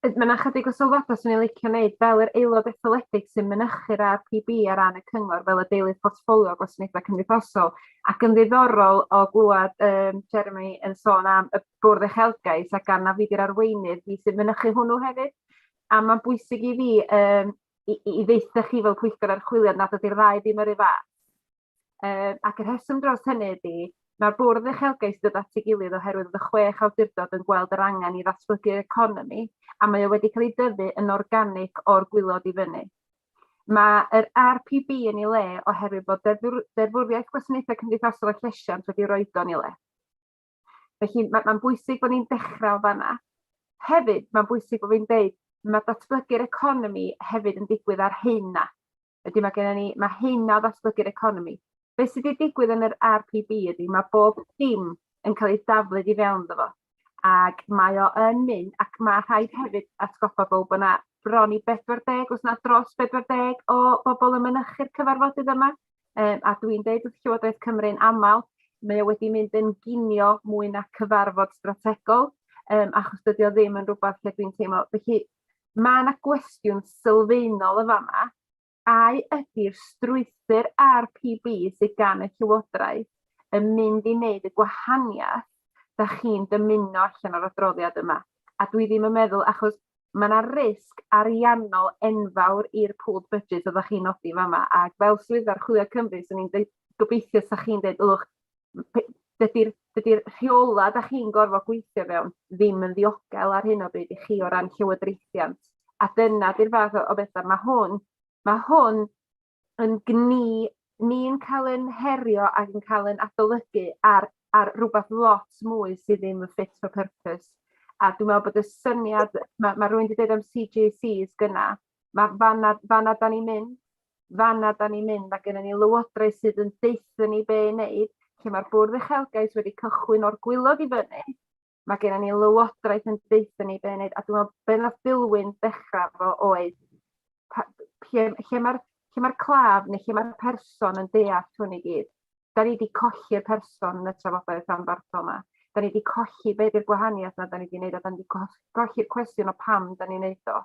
mae yna chydig o sylwadau sy'n ei licio wneud fel yr aelod etholedig sy'n mynychu'r RPB ar ran y cyngor fel y deilydd portffolio gwasanaethau cymdeithasol, ac yn ddiddorol o glwad Jeremy yn sôn am y bwrdd uchelgais ac arna fi di'r arweinydd fi sy'n mynychu hwnnw hefyd, a mae'n bwysig i fi i ddeitha chi fel Pwyllgor Archwilio nad ydy'r ddau ddim yr un fath. Ac y rheswm dros hynny ydy, mae'r bwrdd uchelgais dod at ei gilydd oherwydd y 6 awdurdod yn gweld yr angen i ddatblygu'r economi, a mae o wedi cael ei dyfu yn organig o'r gwylod i fyny. Mae'r RPB yn ei le oherwydd bod deddfwriaeth gwasanaethau cymdeithasol a llesiant wedi roid o'n ei le. Felly mae'n bwysig bod ni'n dechrau o fanna. Hefyd, mae'n bwysig bod fi'n deud, mae datblygu'r economi hefyd yn digwydd ar hynna. Ydy mae hynna o datblygu'r economi. Be sydd wedi digwydd yn yr RPB ydy, mae bob dim yn cael ei daflyd i fewn ddo fo. Ac mae o yn mynd, ac mae rhaid hefyd atgoffa bod yna bron i 40, os na dros 40 o bobl yn mynychu'r cyfarfodydd yma. A dwi'n deud wrth Llywodraeth Cymru'n aml, mae o wedi mynd yn ginio mwy na cyfarfod strategol, achos dydy o ddim yn rhywbeth lle dwi'n teimlo. Felly mae yna gwestiwn sylfaenol y fama, a ydy'r strwythur RPB sydd gan y Llywodraeth yn mynd i wneud y gwahaniaeth da chi'n dymuno allan o'r adroddiad yma. A dwi ddim yn meddwl, achos mae yna risg ariannol enfawr i'r pooled budget oeddech chi'n nodi fama. A fel swyddfa Archwilio Cymru, sy'n ni'n gobeithio sa chi'n dweud, dydy'r rheola da chi'n gorfod gweithio fewn ddim yn ddiogel ar hyn o bryd i chi o ran llywodraethiant. A dyna di'r fath o bethau. Mae hwn yn gni, ni'n cael yn herio ac yn cael yn adolygu ar rhywbeth lot mwy sydd ddim yn fit for purpose. A dwi'n meddwl bod y syniad, mae rhywun wedi dweud am CJCs gyna, fanna da ni'n mynd, mae gennym ni lywodraeth sydd yn deithio ni be i wneud, lle mae'r bwrdd uchelgais wedi cychwyn o'r gwylod i fyny, mae gennym ni lywodraeth yn deithio ni be i wneud, a dwi'n meddwl be nath Dilwyn ddechrau fo oedd, lle mae'r claf neu lle mae'r person yn deall hwn i gyd. Da ni wedi colli'r person yn y trafodaeth rhanbarthol yma. Da ni wedi colli be di'r gwahaniaeth na da ni wedi gwneud, a da ni wedi colli'r cwestiwn o pam da ni'n gwneud o.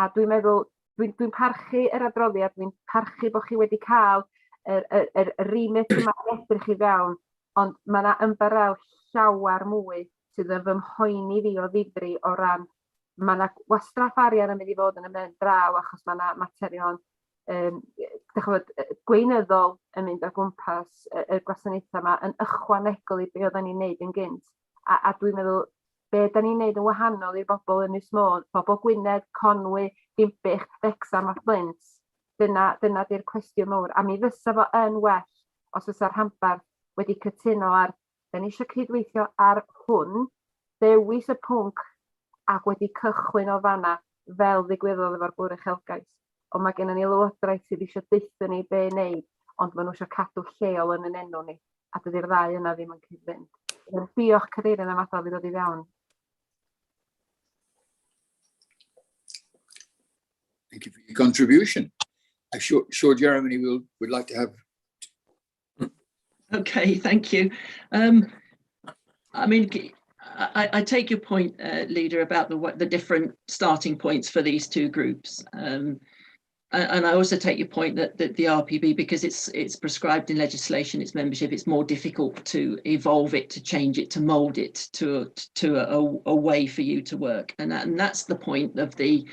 A dwi'n meddwl, dwi'n parchu yr adroddiad, dwi'n parchu bod chi wedi cael yr remit yma edrych i fewn, ond mae yna ymbarel llawer mwy sydd yn fy mhoeni fi o ddifri o ran, mae yna wastraff arian yn mynd i fod yn ymwneud draw achos mae yna materion gweinyddol yn mynd o gwmpas y gwasanaethau yma yn ychwanegol i be oedden ni'n neud yn gynt. A dwi'n meddwl, be da ni'n neud yn wahanol i'r bobl yn Ynys Môn, bobl Gwynedd, Conwy, Dinbych, Wrecsam a Flint. Dyna di'r cwestiwn mawr. A mi fysa fo yn well os fysa'r rhanbarth wedi cytuno ar, da ni eisiau cydweithio ar hwn, dewis y pwnc ac wedi cychwyn o fanna fel ddigwyddodd efo'r bwrdd uchelgais. Ond mae gennym ni lywodraeth sydd eisiau deithio ni be i wneud, ond maen nhw eisiau cadw lleol yn enw ni, a dydy'r ddau yna ddim yn cyd-fynd. Diolch Cadeirydd am adael i ddod i fewn. Thank you for your contribution. I'm sure Jeremy would like to have. Okay, thank you. I mean, I take your point, Leader, about the different starting points for these two groups. And I also take your point that the RPB, because it's prescribed in legislation, its membership, it's more difficult to evolve it, to change it, to mould it to a way for you to work. And that's the point of the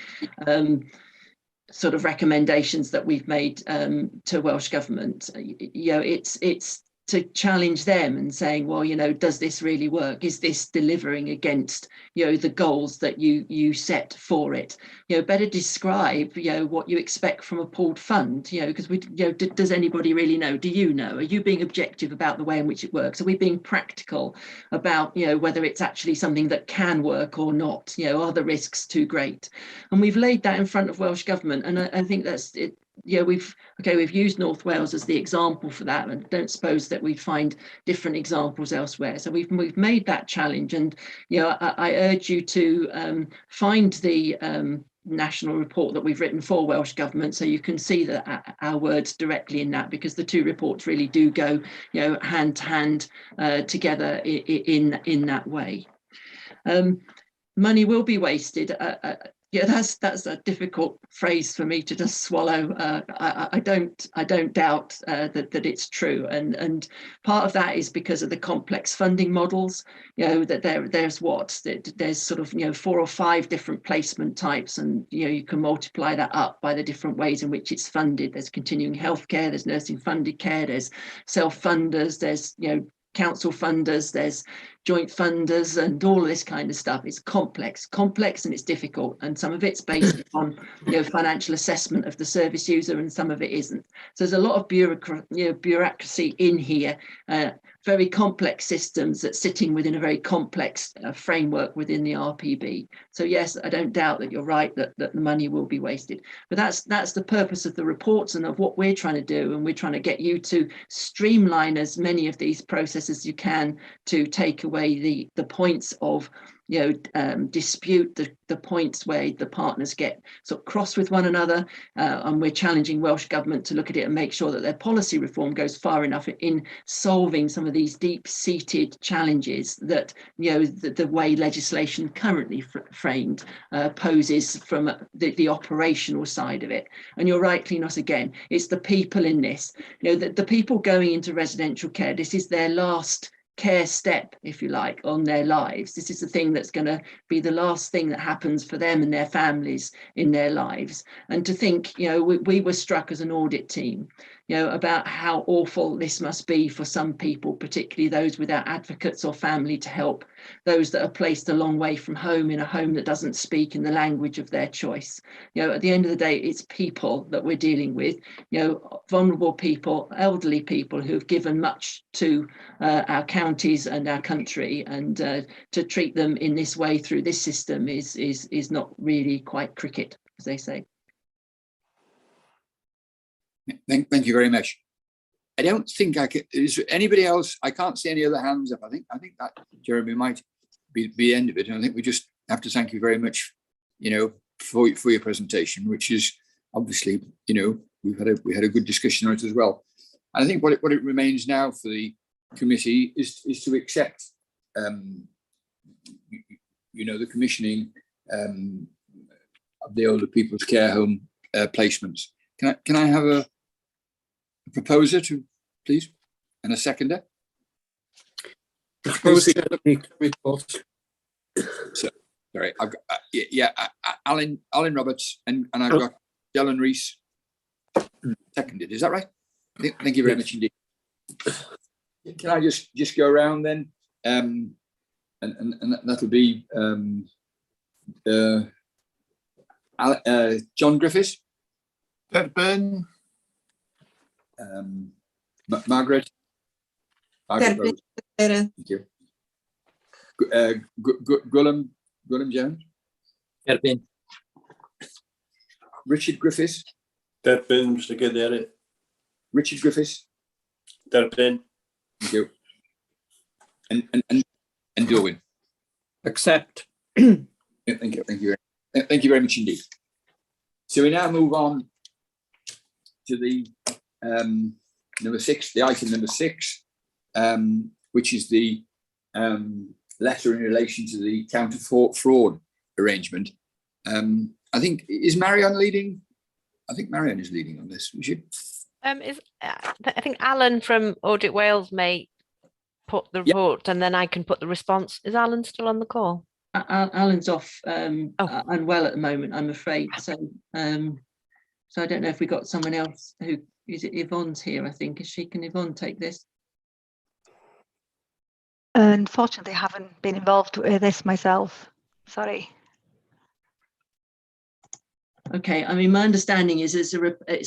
sort of recommendations that we've made to Welsh Government. You know, it's to challenge them and saying, well, you know, does this really work? Is this delivering against, you know, the goals that you set for it? You know, better describe, you know, what you expect from a pooled fund, you know, because we, you know, does anybody really know? Do you know? Are you being objective about the way in which it works? Are we being practical about, you know, whether it's actually something that can work or not? You know, are the risks too great? And we've laid that in front of Welsh Government, and I think that's it. Yeah, we've used North Wales as the example for that, and don't suppose that we find different examples elsewhere. So we've made that challenge, and you know, I urge you to find the national report that we've written for Welsh Government, so you can see that our words directly in that, because the two reports really do go, you know, hand to hand together in that way. Money will be wasted. Yeah, that's a difficult phrase for me to just swallow. I don't doubt that it's true, and part of that is because of the complex funding models. You know, that there's sort of, you know, 4 or 5 different placement types, and you know, you can multiply that up by the different ways in which it's funded. There's continuing healthcare, there's nursing funded care, there's self-funders, there's, you know, council funders, there's joint funders, and all of this kind of stuff. It's complex, and it's difficult, and some of it's based on, you know, financial assessment of the service user, and some of it isn't. So there's a lot of bureaucracy in here, very complex systems that's sitting within a very complex framework within the RPB. So yes, I don't doubt that you're right that the money will be wasted, but that's the purpose of the reports and of what we're trying to do, and we're trying to get you to streamline as many of these processes as you can to take away the points of, you know, dispute, the points where the partners get sort of cross with one another, and we're challenging Welsh Government to look at it and make sure that their policy reform goes far enough in solving some of these deep-seated challenges that, you know, the way legislation currently framed poses from the operational side of it. And you're right, Klinos, again, it's the people in this, you know, the people going into residential care. This is their last care step, if you like, on their lives. This is the thing that's going to be the last thing that happens for them and their families in their lives. And to think, you know, we were struck as an audit team, about how awful this must be for some people, particularly those without advocates or family to help, those that are placed a long way from home in a home that doesn't speak in the language of their choice. At the end of the day, it's people that we're dealing with, vulnerable people, elderly people who have given much to our counties and our country, and to treat them in this way through this system is not really quite cricket, as they say. Thank you very much. I don't think I can. Is there anybody else? I can't see any other hands up. I think that, Jeremy, might be the end of it. And I think we just have to thank you very much, for your presentation, which is obviously, we had a good discussion on it as well. And I think what it remains now for the committee is to accept, the commissioning of the older people's care home placements. Can I have a proposer to, please, and a seconder? Proposer. So, sorry, I've got Alan Roberts, and I've got Dylan Rees seconded. Is that right? Thank you very much indeed. Can I just go around then, and that'll be John Griffiths. Derbyn. Margaret. Derbyn. Thank you. Gwilym Jones. Derbyn. Richard Griffiths. Derbyn, Mr. Cadeirydd. Richard Griffiths. Derbyn. Thank you. And Derwin. Accept. Thank you. Thank you very much indeed. So we now move on to the number 6, the item number 6, which is the letter in relation to the counter fraud arrangement. I think, is Marianne leading? I think Marianne is leading on this. Is she? I think Alan from Audit Wales may put the report, and then I can put the response. Is Alan still on the call? Alan's off unwell at the moment, I'm afraid. So I don't know if we got someone else who is it. Yvonne's here, I think. Can Yvonne take this? Unfortunately, I haven't been involved with this myself. Sorry. Okay, I mean, my understanding is it's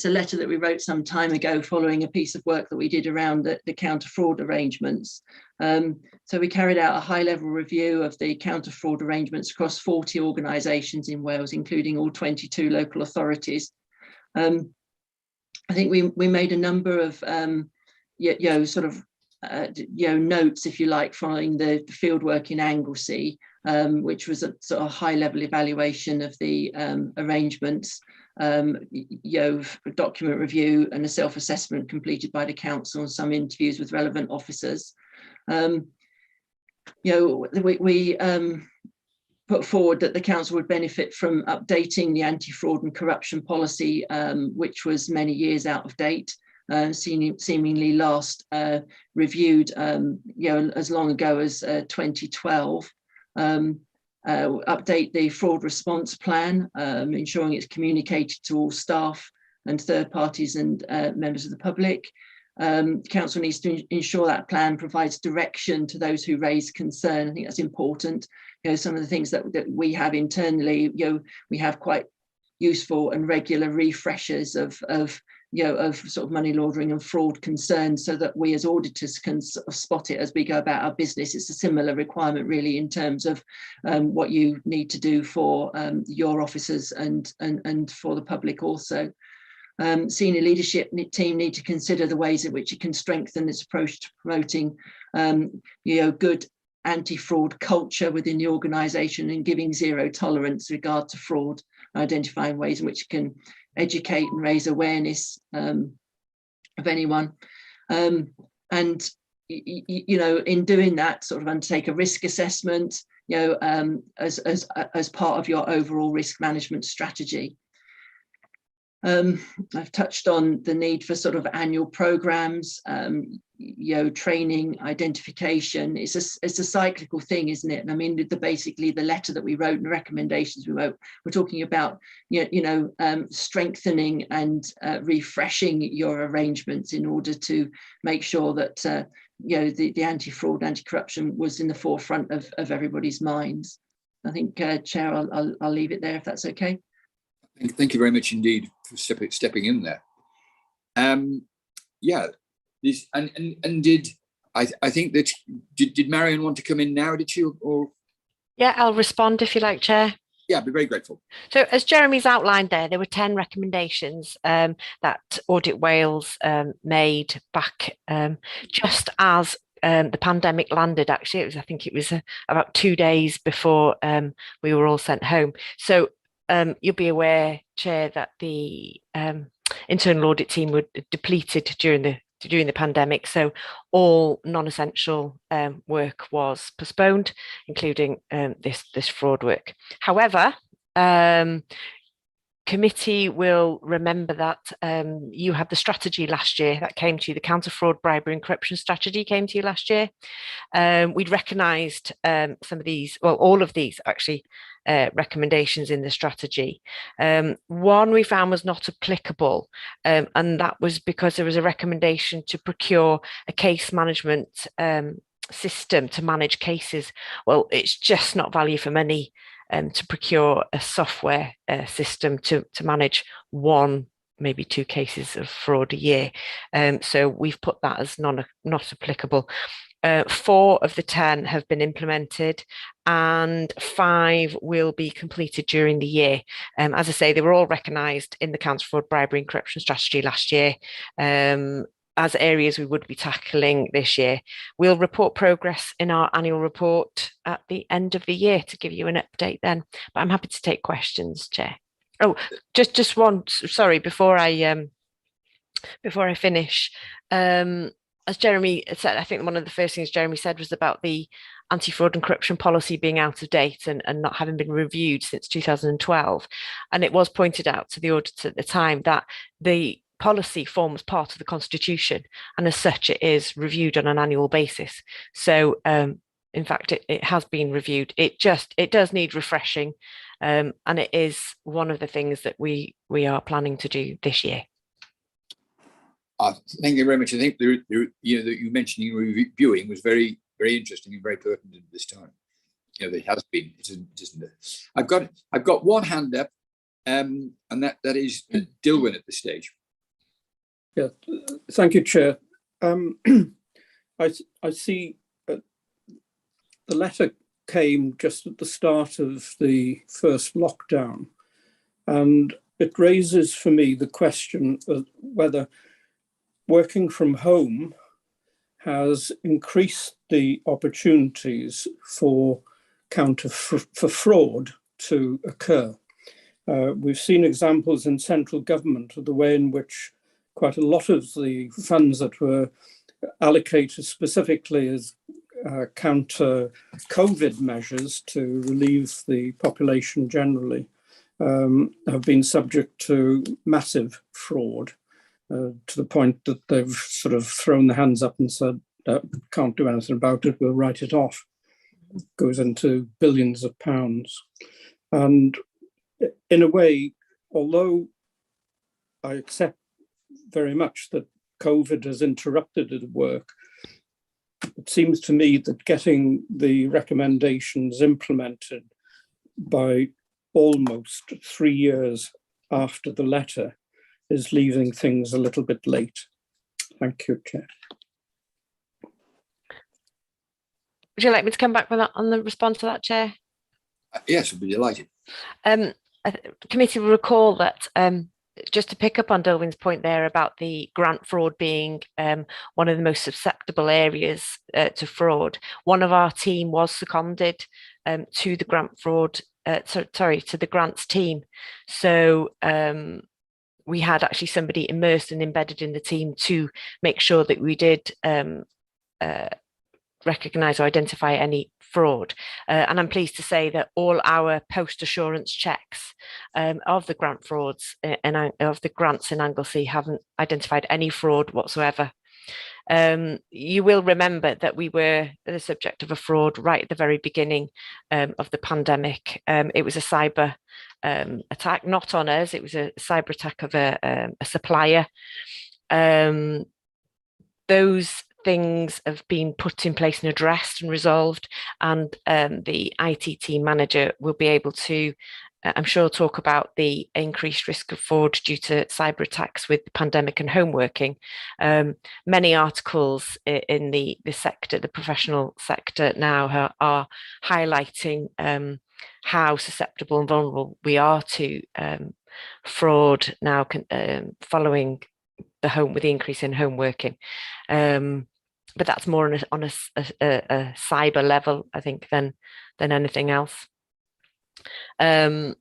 a letter that we wrote some time ago following a piece of work that we did around the counter fraud arrangements. So we carried out a high-level review of the counter fraud arrangements across 40 organisations in Wales, including all 22 local authorities. I think we made a number of notes, if you like, following the field work in Anglesey, which was a sort of high-level evaluation of the arrangements, document review and a self-assessment completed by the council and some interviews with relevant officers. We put forward that the council would benefit from updating the anti-fraud and corruption policy, which was many years out of date. Seemingly last reviewed, as long ago as 2012. Update the fraud response plan, ensuring it's communicated to all staff and third parties and members of the public. Council needs to ensure that plan provides direction to those who raise concern. I think that's important. Some of the things that we have internally, we have quite useful and regular refreshers of sort of money laundering and fraud concerns, so that we as auditors can sort of spot it as we go about our business. It's a similar requirement really in terms of what you need to do for your officers and for the public also. Senior leadership team need to consider the ways in which it can strengthen its approach to promoting good anti-fraud culture within the organisation and giving zero tolerance regard to fraud, identifying ways in which it can educate and raise awareness of anyone, and in doing that, sort of undertake a risk assessment, as part of your overall risk management strategy. I've touched on the need for sort of annual programs, training, identification. It's a cyclical thing, isn't it? And I mean, basically the letter that we wrote and the recommendations we wrote, we're talking about, strengthening and refreshing your arrangements in order to make sure that, the anti-fraud, anti-corruption was in the forefront of everybody's minds. I think, Chair, I'll leave it there if that's okay. Thank you very much indeed for stepping in there. This and did I think that did Marion want to come in now? Did she? Or yeah, I'll respond if you like, Chair. Yeah, I'd be very grateful. So as Jeremy's outlined there were 10 recommendations that Audit Wales made back just as the pandemic landed. Actually, I think it was about 2 days before we were all sent home. So you'll be aware, Chair, that the internal audit team were depleted during the pandemic. So all non-essential work was postponed, including this fraud work. However, committee will remember that you had the strategy last year that came to you, the counter fraud, bribery and corruption strategy came to you last year. We'd recognised some of these, well, all of these actually, recommendations in the strategy. One we found was not applicable, and that was because there was a recommendation to procure a case management system to manage cases. Well, it's just not value for money to procure a software system to manage one, maybe 2 cases of fraud a year. So we've put that as not applicable. 4 of the 10 have been implemented and 5 will be completed during the year. As I say, they were all recognised in the counter fraud, bribery and corruption strategy last year as areas we would be tackling this year. We'll report progress in our annual report at the end of the year to give you an update then, but I'm happy to take questions, Chair. Oh, just one, sorry, before I finish. As Jeremy said, I think one of the first things Jeremy said was about the anti-fraud and corruption policy being out of date and not having been reviewed since 2012. And it was pointed out to the auditor at the time that the policy forms part of the Constitution, and as such it is reviewed on an annual basis. So in fact it has been reviewed. It does need refreshing, and it is one of the things that we are planning to do this year. Thank you very much. I think that you mentioning reviewing was very, very interesting and very pertinent at this time. It has been, isn't it? I've got one hand up, and that is Dilwyn at this stage. Yeah, thank you, Chair. I see the letter came just at the start of the first lockdown, and it raises for me the question of whether working from home has increased the opportunities for fraud to occur. We've seen examples in central government of the way in which quite a lot of the funds that were allocated specifically as counter COVID measures to relieve the population generally have been subject to massive fraud. To the point that they've sort of thrown their hands up and said, can't do anything about it, we'll write it off. It goes into billions of pounds. And in a way, although I accept very much that COVID has interrupted the work, it seems to me that getting the recommendations implemented by almost 3 years after the letter is leaving things a little bit late. Thank you, Chair. Would you like me to come back with that on the response to that, Chair? Yes, I'd be delighted. The committee will recall that, just to pick up on Dilwyn's point there about the grant fraud being one of the most susceptible areas to fraud, one of our team was seconded to the grant fraud, to the grants team. So we had actually somebody immersed and embedded in the team to make sure that we did recognise or identify any fraud. And I'm pleased to say that all our post-assurance checks of the grant frauds and of the grants in Anglesey haven't identified any fraud whatsoever. You will remember that we were the subject of a fraud right at the very beginning of the pandemic. It was a cyber attack, not on us, it was a cyber attack of a supplier. Those things have been put in place and addressed and resolved, and the IT team manager will be able to, I'm sure, talk about the increased risk of fraud due to cyber attacks with the pandemic and home working. Many articles in the sector, the professional sector now, are highlighting how susceptible and vulnerable we are to fraud now, following with the increase in home working. But that's more on a cyber level, I think, than anything else. As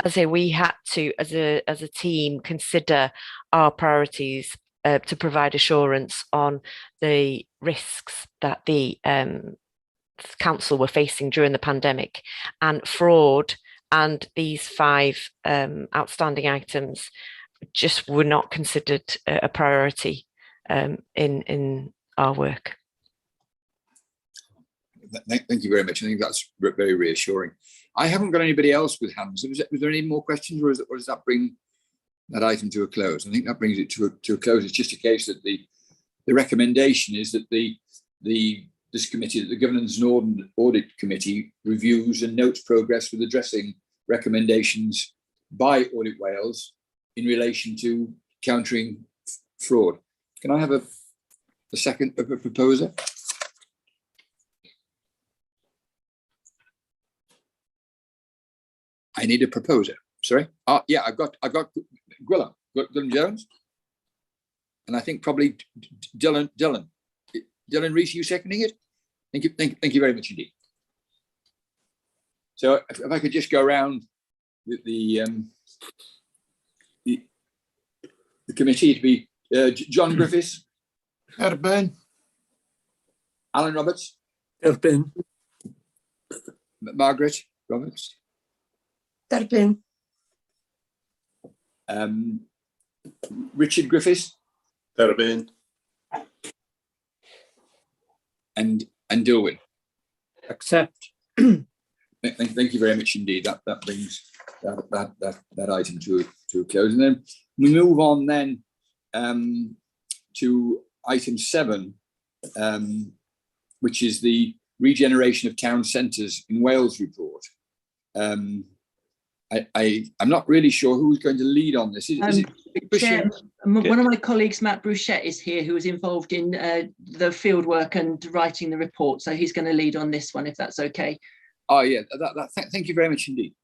I say, we had to, as a team, consider our priorities to provide assurance on the risks that the council were facing during the pandemic, and fraud and these 5 outstanding items just were not considered a priority in our work. Thank you very much. I think that's very reassuring. I haven't got anybody else with hands. Was there any more questions, or does that bring that item to a close? I think that brings it to a close. It's just a case that the recommendation is that this committee, the Governance and Audit Committee, reviews and notes progress with addressing recommendations by Audit Wales in relation to countering fraud. Can I have a second of a proposer? I need a proposer. Sorry. Yeah, I've got Gwilym Jones, and I think probably Dylan Rees. You seconding it? Thank you very much indeed. So if I could just go around the committee, to be John Griffiths. Erbyn. Alan Roberts. Erbyn. Margaret Roberts. Derbyn. Richard Griffiths. Derbyn. And Dilwyn. Accept. Thank you very much indeed. That brings that item to a close, and then we move on then to item 7, which is the regeneration of town centres in Wales report. I'm not really sure who's going to lead on this. Is it Chair, one of my colleagues, Matt Bruchette, is here, who was involved in the field work and writing the report, so he's going to lead on this one, if that's okay. Oh yeah, thank you very much indeed.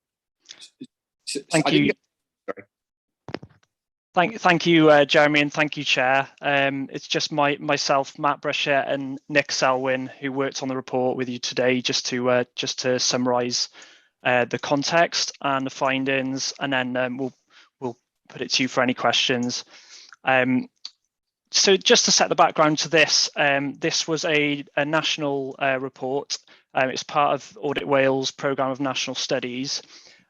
Thank you. Thank you, Jeremy, and thank you, Chair. It's just myself, Matt Bruchette, and Nick Selwyn, who worked on the report with you today, just to summarise the context and the findings, and then we'll put it to you for any questions. So just to set the background to this, this was a national report. It's part of Audit Wales Programme of National Studies,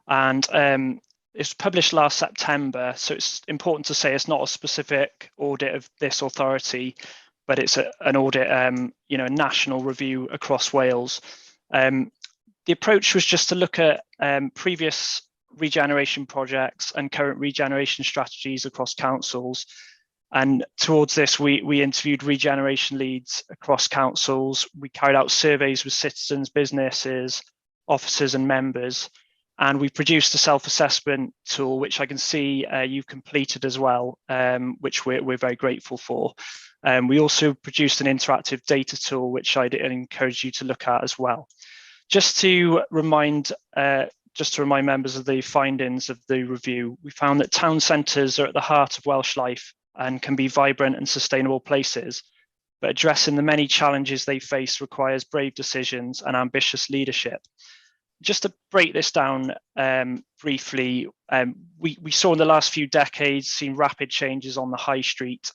and it's published last September. So it's important to say it's not a specific audit of this authority, but it's an audit, a national review across Wales. The approach was just to look at previous regeneration projects and current regeneration strategies across councils. And towards this, we interviewed regeneration leads across councils. We carried out surveys with citizens, businesses, officers and members. And we produced a self-assessment tool, which I can see you've completed as well, which we're very grateful for. We also produced an interactive data tool, which I'd encourage you to look at as well. Just to remind members of the findings of the review, we found that town centres are at the heart of Welsh life and can be vibrant and sustainable places, but addressing the many challenges they face requires brave decisions and ambitious leadership. Just to break this down briefly, we saw in the last few decades seen rapid changes on the high street.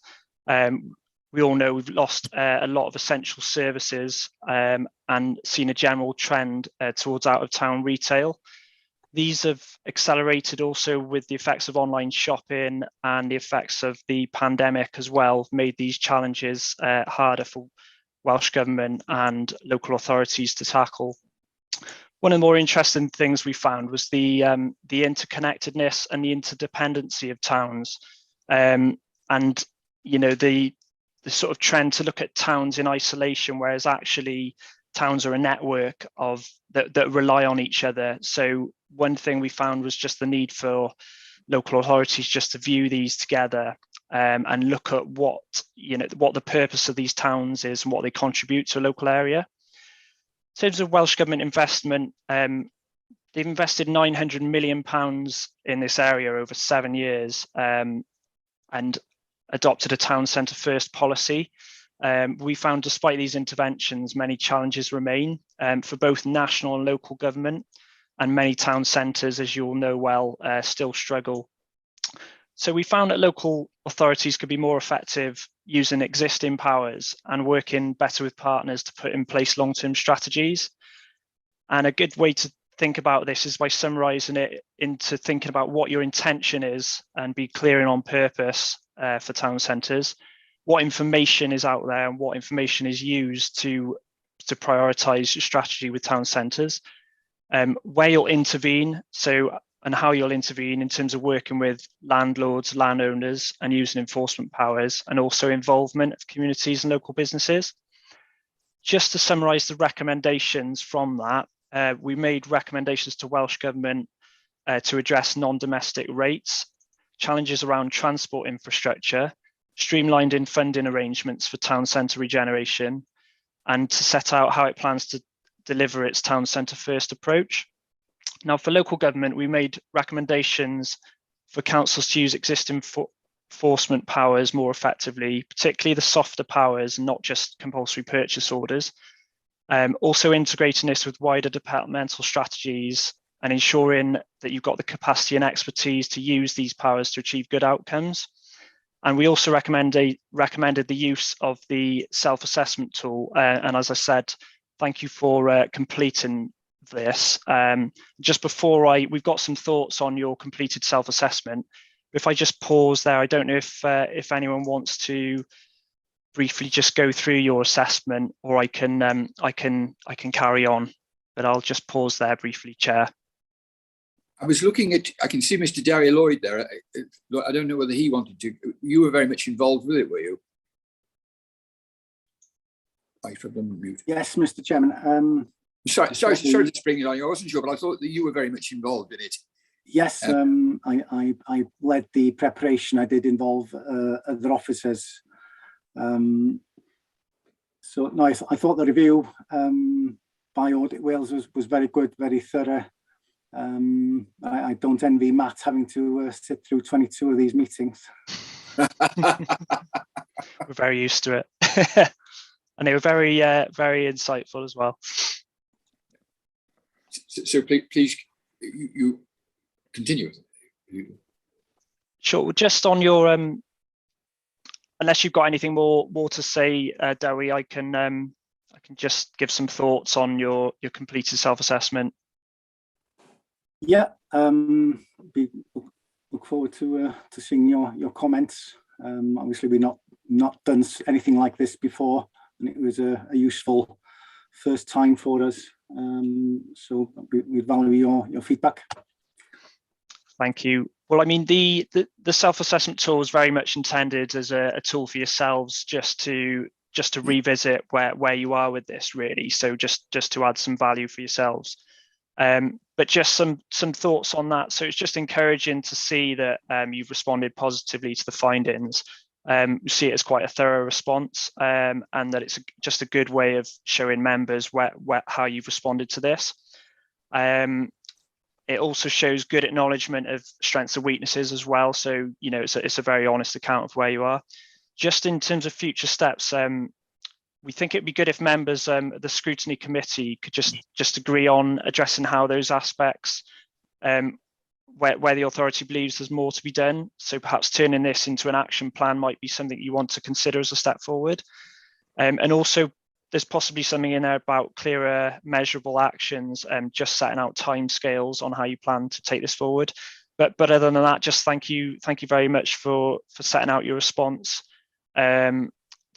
We all know we've lost a lot of essential services and seen a general trend towards out-of-town retail. These have accelerated also with the effects of online shopping and the effects of the pandemic as well, made these challenges harder for Welsh Government and local authorities to tackle. One of the more interesting things we found was the interconnectedness and the interdependency of towns, and the sort of trend to look at towns in isolation, whereas actually towns are a network of that rely on each other. So one thing we found was just the need for local authorities just to view these together and look at what the purpose of these towns is and what they contribute to a local area. In terms of Welsh Government investment, they've invested £900 million in this area over 7 years and adopted a town centre first policy. We found despite these interventions, many challenges remain for both national and local government, and many town centres, as you all know well, still struggle. So we found that local authorities could be more effective using existing powers and working better with partners to put in place long-term strategies. And a good way to think about this is by summarising it into thinking about what your intention is and be clear and on purpose for town centres, what information is out there and what information is used to prioritise your strategy with town centres, where you'll intervene, and how you'll intervene in terms of working with landlords, landowners, and using enforcement powers, and also involvement of communities and local businesses. Just to summarise the recommendations from that, we made recommendations to Welsh Government to address non-domestic rates, challenges around transport infrastructure, streamlined in funding arrangements for town centre regeneration, and to set out how it plans to deliver its town centre first approach. Now, for local government, we made recommendations for councils to use existing enforcement powers more effectively, particularly the softer powers, not just compulsory purchase orders. Also integrating this with wider departmental strategies and ensuring that you've got the capacity and expertise to use these powers to achieve good outcomes. And we also recommended the use of the self-assessment tool. And as I said, thank you for completing this. Just before we've got some thoughts on your completed self-assessment. If I just pause there, I don't know if anyone wants to briefly just go through your assessment, or I can carry on, but I'll just pause there briefly, Chair. I was looking at, I can see Mr. Derry Lloyd there. I don't know whether he wanted to. You were very much involved with it, were you? Yes, Mr. Chairman. Sorry to spring it on you. I wasn't sure, but I thought that you were very much involved in it. Yes, I led the preparation. I did involve other officers. So no, I thought the review by Audit Wales was very good, very thorough. I don't envy Matt having to sit through 22 of these meetings. We're very used to it. And they were very, very insightful as well. So please, you continue. Sure. Just on your, unless you've got anything more to say, Dewi, I can just give some thoughts on your completed self-assessment. Yeah, look forward to seeing your comments. Obviously, we've not done anything like this before, and it was a useful first time for us. So we value your feedback. Thank you. Well, I mean, the self-assessment tool is very much intended as a tool for yourselves, just to revisit where you are with this, really. So just to add some value for yourselves. But just some thoughts on that. So it's just encouraging to see that you've responded positively to the findings. We see it as quite a thorough response, and that it's just a good way of showing members how you've responded to this. It also shows good acknowledgement of strengths and weaknesses as well. So, you know, it's a very honest account of where you are. Just in terms of future steps, we think it'd be good if members of the scrutiny committee could just agree on addressing how those aspects where the authority believes there's more to be done. So perhaps turning this into an action plan might be something you want to consider as a step forward. And also, there's possibly something in there about clearer, measurable actions and just setting out timescales on how you plan to take this forward. But other than that, just thank you very much for setting out your response to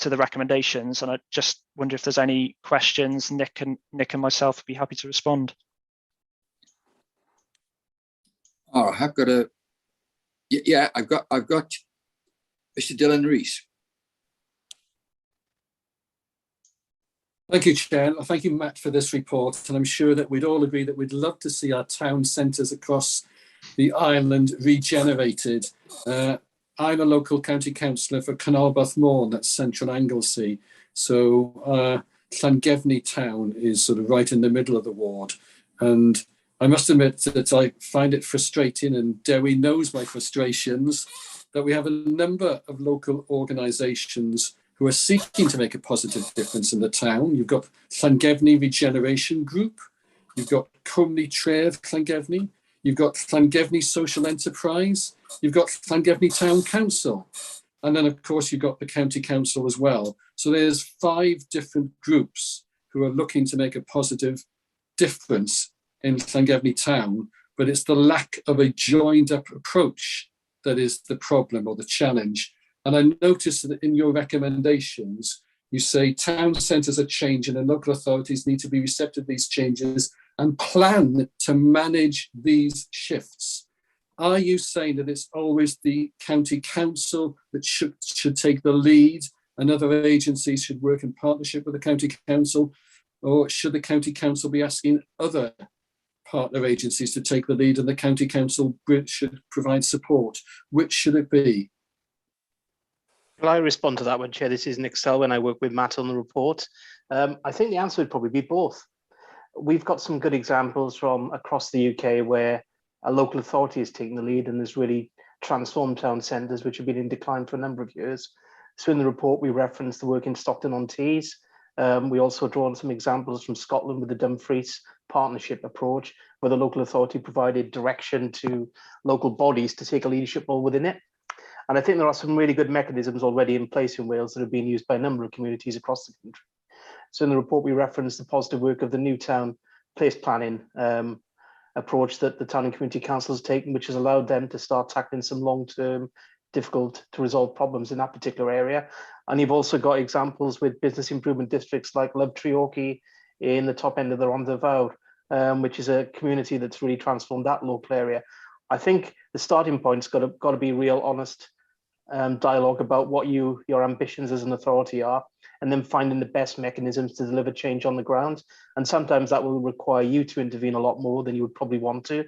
the recommendations. And I just wonder if there's any questions. Nick and myself would be happy to respond. Oh, I have got I've got Mr. Dylan Rees. Thank you, Chair. Thank you, Matt, for this report. And I'm sure that we'd all agree that we'd love to see our town centres across the island regenerated. I'm a local county councillor for Canolbarth Morn, that's central Anglesey. So Llangefni town is sort of right in the middle of the ward. And I must admit that I find it frustrating, and Dewi knows my frustrations, that we have a number of local organisations who are seeking to make a positive difference in the town. You've got Llangefni Regeneration Group, you've got Cwmni Tref Llangefni, you've got Llangefni Social Enterprise, you've got Llangefni Town Council, and then of course you've got the County Council as well. So there's 5 different groups who are looking to make a positive difference in Llangefni Town, but it's the lack of a joined up approach that is the problem or the challenge. And I noticed that in your recommendations, you say town centres are changing and local authorities need to be receptive to these changes and plan to manage these shifts. Are you saying that it's always the county council that should take the lead and other agencies should work in partnership with the county council? Or should the county council be asking other partner agencies to take the lead and the county council should provide support? Which should it be? Will I respond to that one, Chair? This is Nick Selwyn. I work with Matt on the report. I think the answer would probably be both. We've got some good examples from across the UK where a local authority is taking the lead and has really transformed town centres which have been in decline for a number of years. So in the report, we reference the work in Stockton-on-Tees. We also draw on some examples from Scotland with the Dumfries partnership approach, where the local authority provided direction to local bodies to take a leadership role within it. And I think there are some really good mechanisms already in place in Wales that are being used by a number of communities across the country. So in the report, we reference the positive work of the new town place planning approach that the town and community council has taken, which has allowed them to start tackling some long-term, difficult to resolve problems in that particular area. And you've also got examples with business improvement districts like Love Treorchy in the top end of the Rhondda Fawr, which is a community that's really transformed that local area. I think the starting point's got to be real honest dialogue about what your ambitions as an authority are, and then finding the best mechanisms to deliver change on the ground. And sometimes that will require you to intervene a lot more than you would probably want to.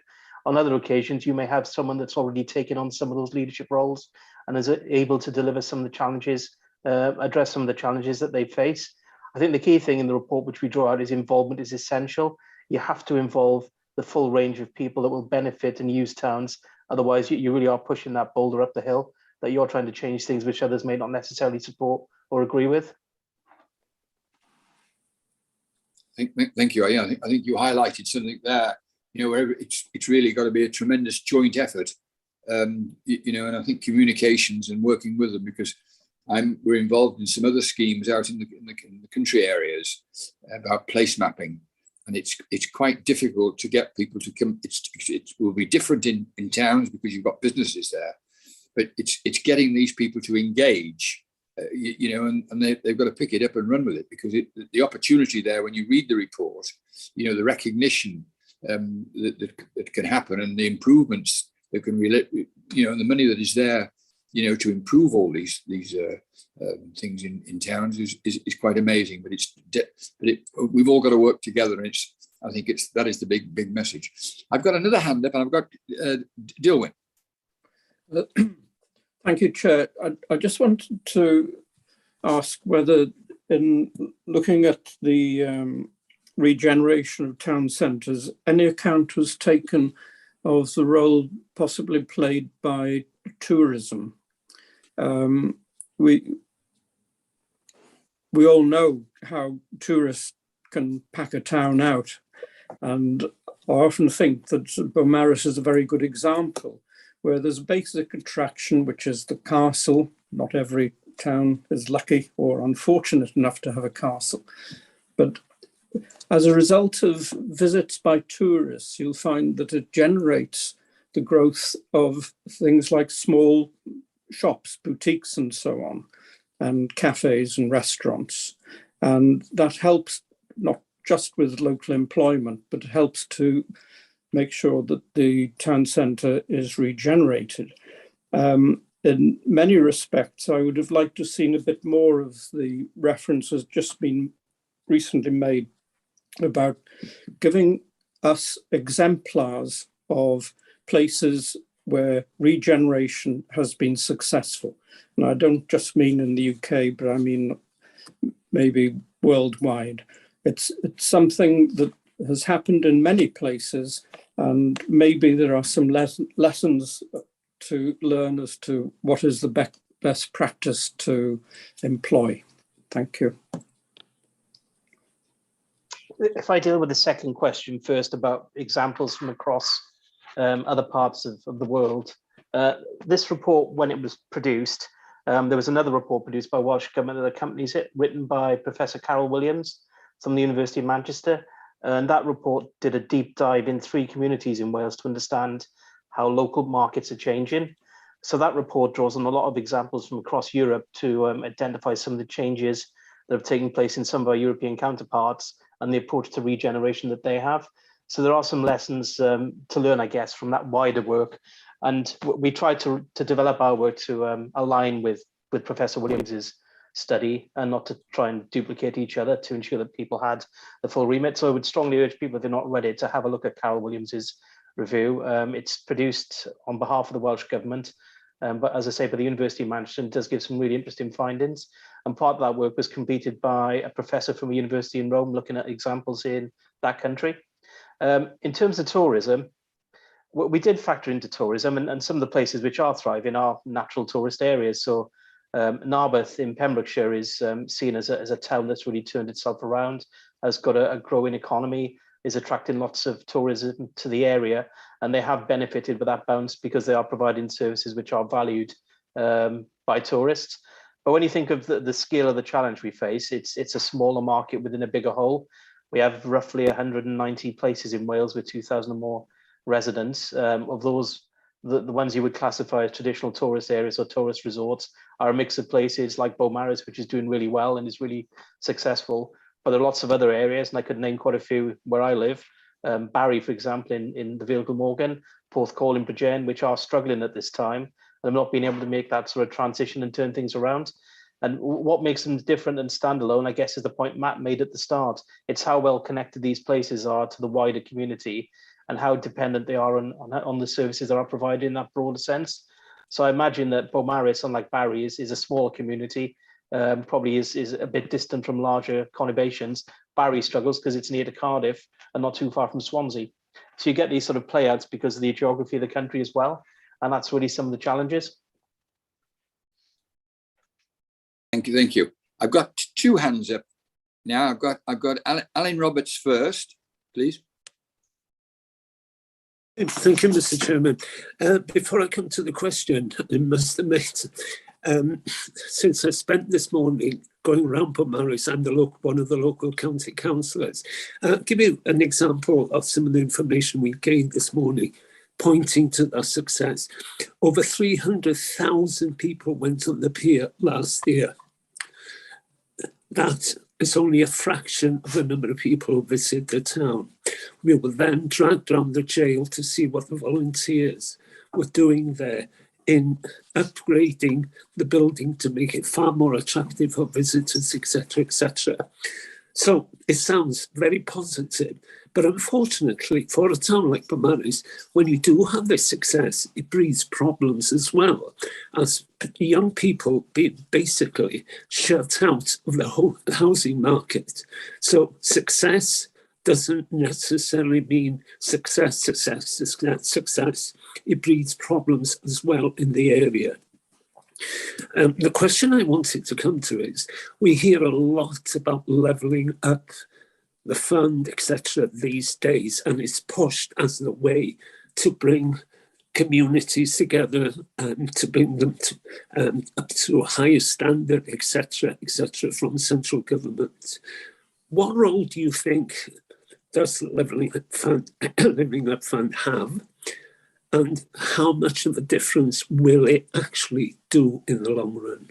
On other occasions, you may have someone that's already taken on some of those leadership roles and is able to deliver some of the challenges, address some of the challenges that they face. I think the key thing in the report which we draw out is involvement is essential. You have to involve the full range of people that will benefit and use towns. Otherwise, you really are pushing that boulder up the hill, that you're trying to change things which others may not necessarily support or agree with. Thank you. I think you highlighted something there. Where it's really got to be a tremendous joint effort. And I think communications and working with them, because we're involved in some other schemes out in the country areas about place mapping, and it's quite difficult to get people to come. It will be different in towns because you've got businesses there, but it's getting these people to engage. And they've got to pick it up and run with it, because the opportunity there, when you read the report, the recognition that can happen and the improvements that can relate, and the money that is there, to improve all these things in towns is quite amazing. But we've all got to work together, and I think that is the big message. I've got another hand up, and I've got Dilwyn. Thank you, Chair. I just wanted to ask whether, in looking at the regeneration of town centres, any account was taken of the role possibly played by tourism. We all know how tourists can pack a town out, And I often think that Beaumaris is a very good example, where there's a basic attraction, which is the castle. Not every town is lucky or unfortunate enough to have a castle. But as a result of visits by tourists, you'll find that it generates the growth of things like small shops, boutiques and so on, and cafes and restaurants. And that helps not just with local employment, but helps to make sure that the town centre is regenerated. In many respects, I would have liked to have seen a bit more of the references just been recently made about giving us exemplars of places where regeneration has been successful. And I don't just mean in the UK, but I mean maybe worldwide. It's something that has happened in many places, and maybe there are some lessons to learn as to what is the best practice to employ. Thank you. If I deal with the second question first about examples from across other parts of the world, this report, when it was produced, there was another report produced by Welsh Government that accompanies it, written by Professor Carol Williams from the University of Manchester. And that report did a deep dive in 3 communities in Wales to understand how local markets are changing. So that report draws on a lot of examples from across Europe to identify some of the changes that have taken place in some of our European counterparts and the approach to regeneration that they have. So there are some lessons to learn, I guess, from that wider work. And we tried to develop our work to align with Professor Williams's study and not to try and duplicate each other, to ensure that people had the full remit. So I would strongly urge people, if they're not ready, to have a look at Carol Williams's review. It's produced on behalf of the Welsh Government, but as I say, by the University of Manchester, it does give some really interesting findings. And part of that work was completed by a professor from a university in Rome, looking at examples in that country. In terms of tourism, we did factor into tourism, and some of the places which are thriving are natural tourist areas. So Narberth in Pembrokeshire is seen as a town that's really turned itself around, has got a growing economy, is attracting lots of tourism to the area, and they have benefited with that bounce because they are providing services which are valued by tourists. But when you think of the scale of the challenge we face, it's a smaller market within a bigger whole. We have roughly 190 places in Wales with 2,000 or more residents. Of those, the ones you would classify as traditional tourist areas or tourist resorts are a mix of places like Beaumaris, which is doing really well and is really successful. But there are lots of other areas, and I could name quite a few where I live. Barry, for example, in the Vale Glamorgan, Porthcawl in Bridgend, which are struggling at this time, and have not been able to make that sort of transition and turn things around. And what makes them different and standalone, I guess, is the point Matt made at the start. It's how well connected these places are to the wider community and how dependent they are on the services that are provided in that broader sense. So I imagine that Beaumaris, unlike Barry, is a smaller community, probably is a bit distant from larger conurbations. Barry struggles because it's near to Cardiff and not too far from Swansea. So you get these sort of playouts because of the geography of the country as well. And that's really some of the challenges. Thank you, thank you. I've got 2 hands up now. I've got Alan Roberts first, please. Thank you, Mr. Chairman. Before I come to the question, I must admit, since I spent this morning going around Beaumaris, I'm one of the local county councillors. I'll give you an example of some of the information we gained this morning, pointing to their success. Over 300,000 people went on the pier last year. That is only a fraction of the number of people who visit the town. We were then dragged around the jail to see what the volunteers were doing there in upgrading the building to make it far more attractive for visitors, etc., etc. So it sounds very positive, but unfortunately for a town like Beaumaris, when you do have this success, it breeds problems as well, as young people being basically shut out of the whole housing market. So success doesn't necessarily mean success. It breeds problems as well in the area. The question I wanted to come to is, we hear a lot about levelling up the fund, etc. these days, and it's pushed as the way to bring communities together and to bring them to, up to a higher standard, etc., from central government. What role do you think does the Levelling Up Fund have, and how much of a difference will it actually do in the long run?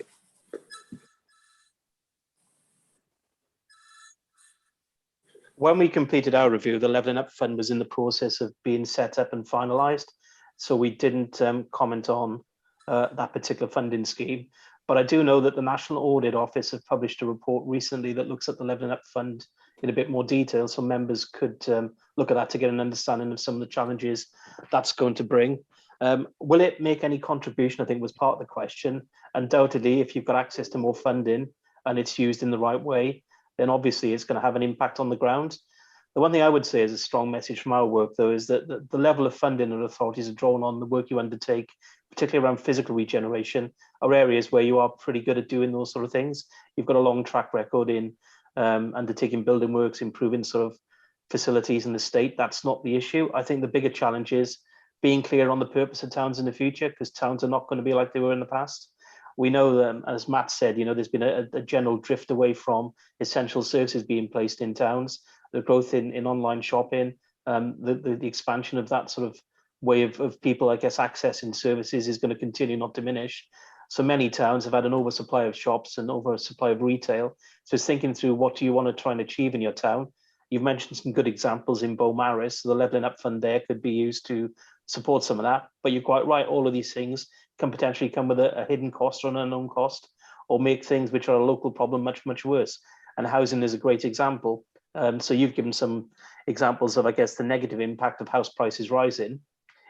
When we completed our review, the Levelling Up Fund was in the process of being set up and finalised, so we didn't comment on that particular funding scheme. But I do know that the National Audit Office have published a report recently that looks at the Levelling Up Fund in a bit more detail, so members could look at that to get an understanding of some of the challenges that's going to bring. Will it make any contribution, I think was part of the question. Undoubtedly, if you've got access to more funding and it's used in the right way, then obviously it's going to have an impact on the ground. The one thing I would say is a strong message from our work, though, is that the level of funding that authorities are drawn on the work you undertake, particularly around physical regeneration, are areas where you are pretty good at doing those sort of things. You've got a long track record in undertaking building works, improving sort of facilities in the state. That's not the issue. I think the bigger challenge is being clear on the purpose of towns in the future, because towns are not going to be like they were in the past. We know that, as Matt said, there's been a general drift away from essential services being placed in towns, the growth in online shopping, the expansion of that sort of way of people, I guess, accessing services is going to continue, not diminish. So many towns have had an oversupply of shops and oversupply of retail. So it's thinking through, what do you want to try and achieve in your town? You've mentioned some good examples in Beaumaris, so the Levelling Up Fund there could be used to support some of that. But you're quite right, all of these things can potentially come with a hidden cost or an unknown cost, or make things which are a local problem much, much worse. And housing is a great example. So you've given some examples of, I guess, the negative impact of house prices rising.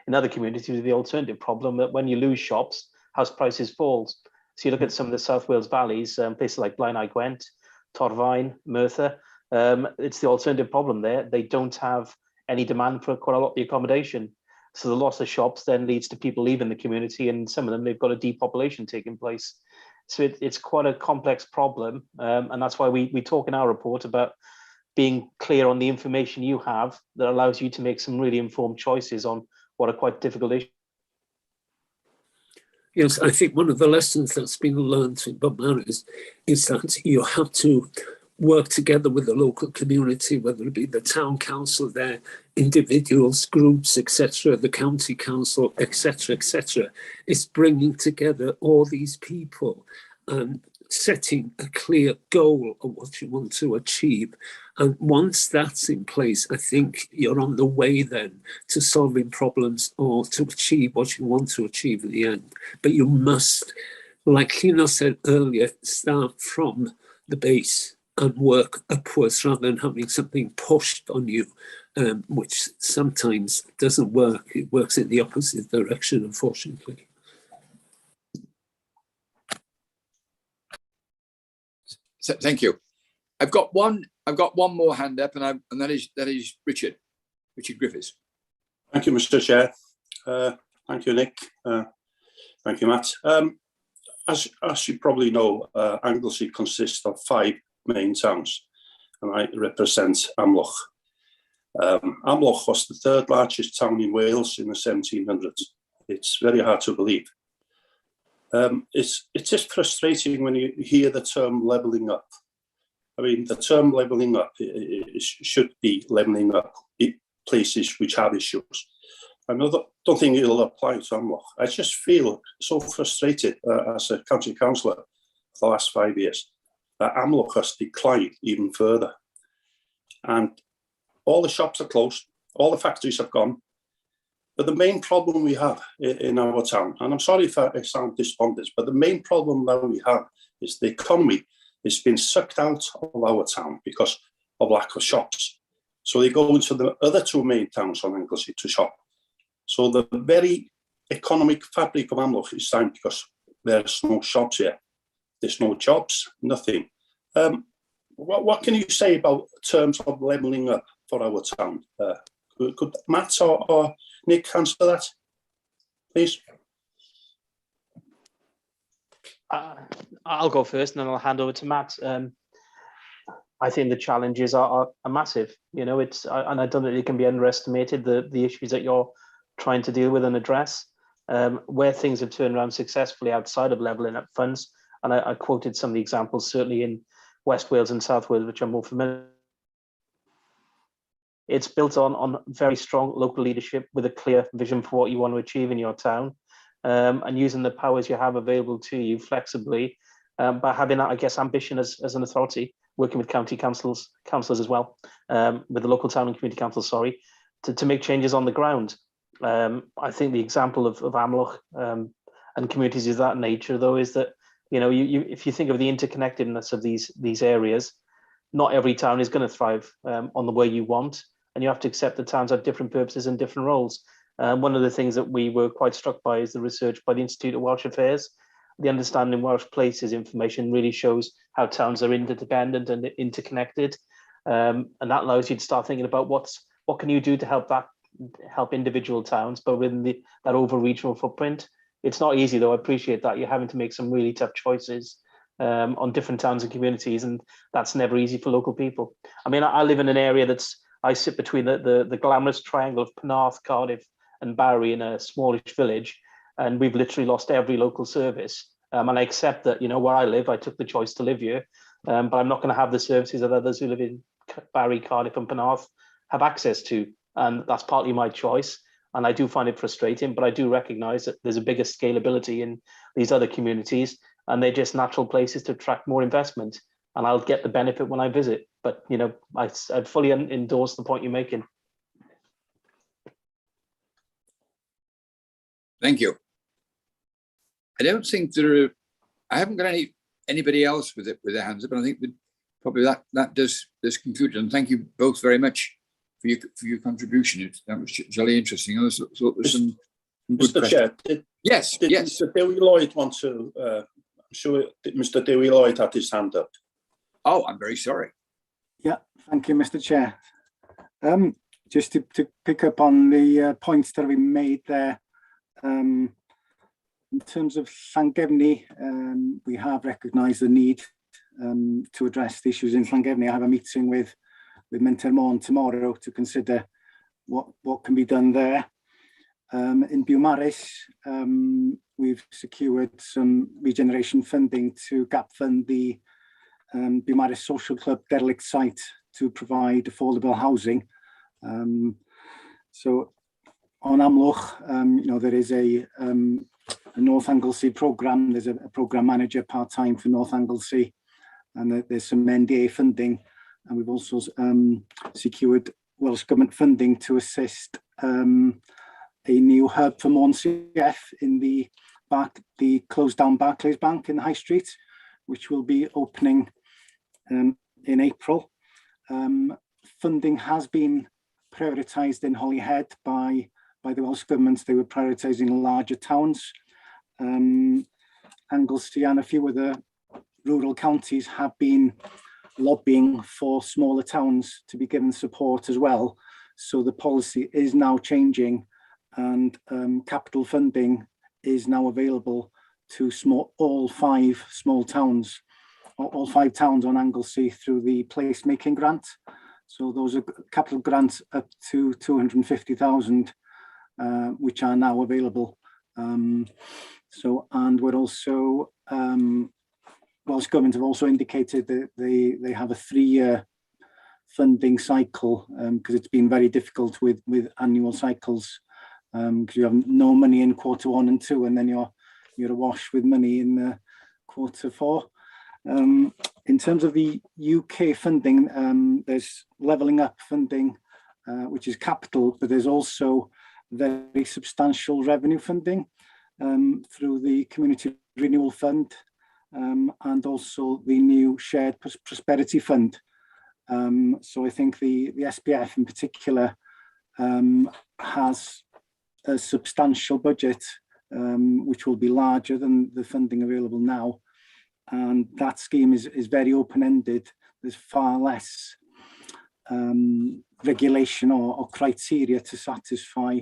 In other communities, the alternative problem that when you lose shops, house prices fall. So you look at some of the South Wales valleys, places like Blaenau Gwent, Torfaen, Merthyr, it's the alternative problem there. They don't have any demand for quite a lot of the accommodation. So the loss of shops then leads to people leaving the community, and some of them, they've got a depopulation taking place. So it's quite a complex problem. And that's why we talk in our report about being clear on the information you have that allows you to make some really informed choices on what are quite difficult issues. Yes, I think one of the lessons that's been learned in Beaumaris is that you have to work together with the local community, whether it be the town council, their individuals, groups, etc., the county council, etc., etc. It's bringing together all these people and setting a clear goal of what you want to achieve. And once that's in place, I think you're on the way then to solving problems or to achieve what you want to achieve in the end. But you must, like Lino said earlier, start from the base and work upwards rather than having something pushed on you, which sometimes doesn't work. It works in the opposite direction, unfortunately. Thank you. I've got one more hand up, and that is Richard Griffiths. Thank you, Mr. Chair. Thank you, Nick. Thank you, Matt. As you probably know, Anglesey consists of 5 main towns, and I represent Amlwch. Amlwch was the 3rd largest town in Wales in the 1700s. It's very hard to believe. It is frustrating when you hear the term levelling up. I mean, the term levelling up should be levelling up places which have issues. I don't think it'll apply to Amlwch. I just feel so frustrated as a county councillor for the last 5 years that Amlwch has declined even further. And all the shops are closed, all the factories have gone. But the main problem we have in our town, and I'm sorry if I sound despondent, but the main problem that we have is the economy has been sucked out of our town because of lack of shops. So they go into the other 2 main towns on Anglesey to shop. So the very economic fabric of Amlwch is down because there's no shops here. There's no jobs, nothing. What can you say about terms of levelling up for our town? Could Matt or Nick answer that, please? I'll go first and then I'll hand over to Matt. I think the challenges are massive. You know, and I don't think it can be underestimated, the issues that you're trying to deal with and address. Where things have turned around successfully outside of levelling up funds, and I quoted some of the examples certainly in West Wales and South Wales, which I'm more familiar. It's built on very strong local leadership with a clear vision for what you want to achieve in your town, and using the powers you have available to you flexibly, by having that, I guess, ambition as an authority, working with county councillors as well, with the local town and community council, sorry, to make changes on the ground. I think the example of Amlwch and communities of that nature, though, is that, you know, if you think of the interconnectedness of these areas, not every town is going to thrive on the way you want, and you have to accept that towns have different purposes and different roles. One of the things that we were quite struck by is the research by the Institute of Welsh Affairs. The Understanding Welsh Places information really shows how towns are interdependent and interconnected, and that allows you to start thinking about what can you do to help individual towns, but within that over-regional footprint. It's not easy, though. I appreciate that you're having to make some really tough choices on different towns and communities, and that's never easy for local people. I mean, I live in an area I sit between the glamorous triangle of Penarth, Cardiff and Barry in a smallish village, and we've literally lost every local service. And I accept that, you know, where I live, I took the choice to live here, but I'm not going to have the services that others who live in Barry, Cardiff and Penarth have access to. And that's partly my choice. And I do find it frustrating, but I do recognize that there's a bigger scalability in these other communities, and they're just natural places to attract more investment. And I'll get the benefit when I visit. But, you know, I fully endorse the point you're making. Thank you. I don't think I haven't got anybody else with their hands up, but I think that probably that does conclude. And thank you both very much for your contribution. That was jolly interesting. I thought there was some good Mr. Chair, did Mr. Dewi Lloyd want to? I'm sure Mr. Dewi Lloyd had his hand up. Oh, I'm very sorry. Yeah, thank you, Mr. Chair. Just to pick up on the points that we made there. In terms of Llangefni, we have recognised the need to address the issues in Llangefni. I have a meeting with Menter Môn tomorrow to consider what can be done there. In Beaumaris, we've secured some regeneration funding to gap fund the Beaumaris Social Club derelict site to provide affordable housing. So on Amlwch, you know, there is a North Anglesey programme. There's a programme manager part-time for North Anglesey, and there's some NDA funding. And we've also secured Welsh Government funding to assist a new hub for Môn CF in the closed down Barclays Bank in the High Street, which will be opening in April. Funding has been prioritised in Holyhead by the Welsh Government. They were prioritising larger towns. Anglesey and a few other rural counties have been lobbying for smaller towns to be given support as well. So the policy is now changing, and capital funding is now available to all five towns on Anglesey through the placemaking grant. So those are capital grants up to 250,000, which are now available. And we're also Welsh Government have also indicated that they have a 3-year funding cycle, because it's been very difficult with annual cycles, because you have no money in Q1 and 2, and then you're awash with money in Q4. In terms of the UK funding, there's levelling up funding, which is capital, but there's also very substantial revenue funding through the Community Renewal Fund, and also the new Shared Prosperity Fund. So I think the SPF in particular has a substantial budget, which will be larger than the funding available now. And that scheme is very open-ended. There's far less regulation or criteria to satisfy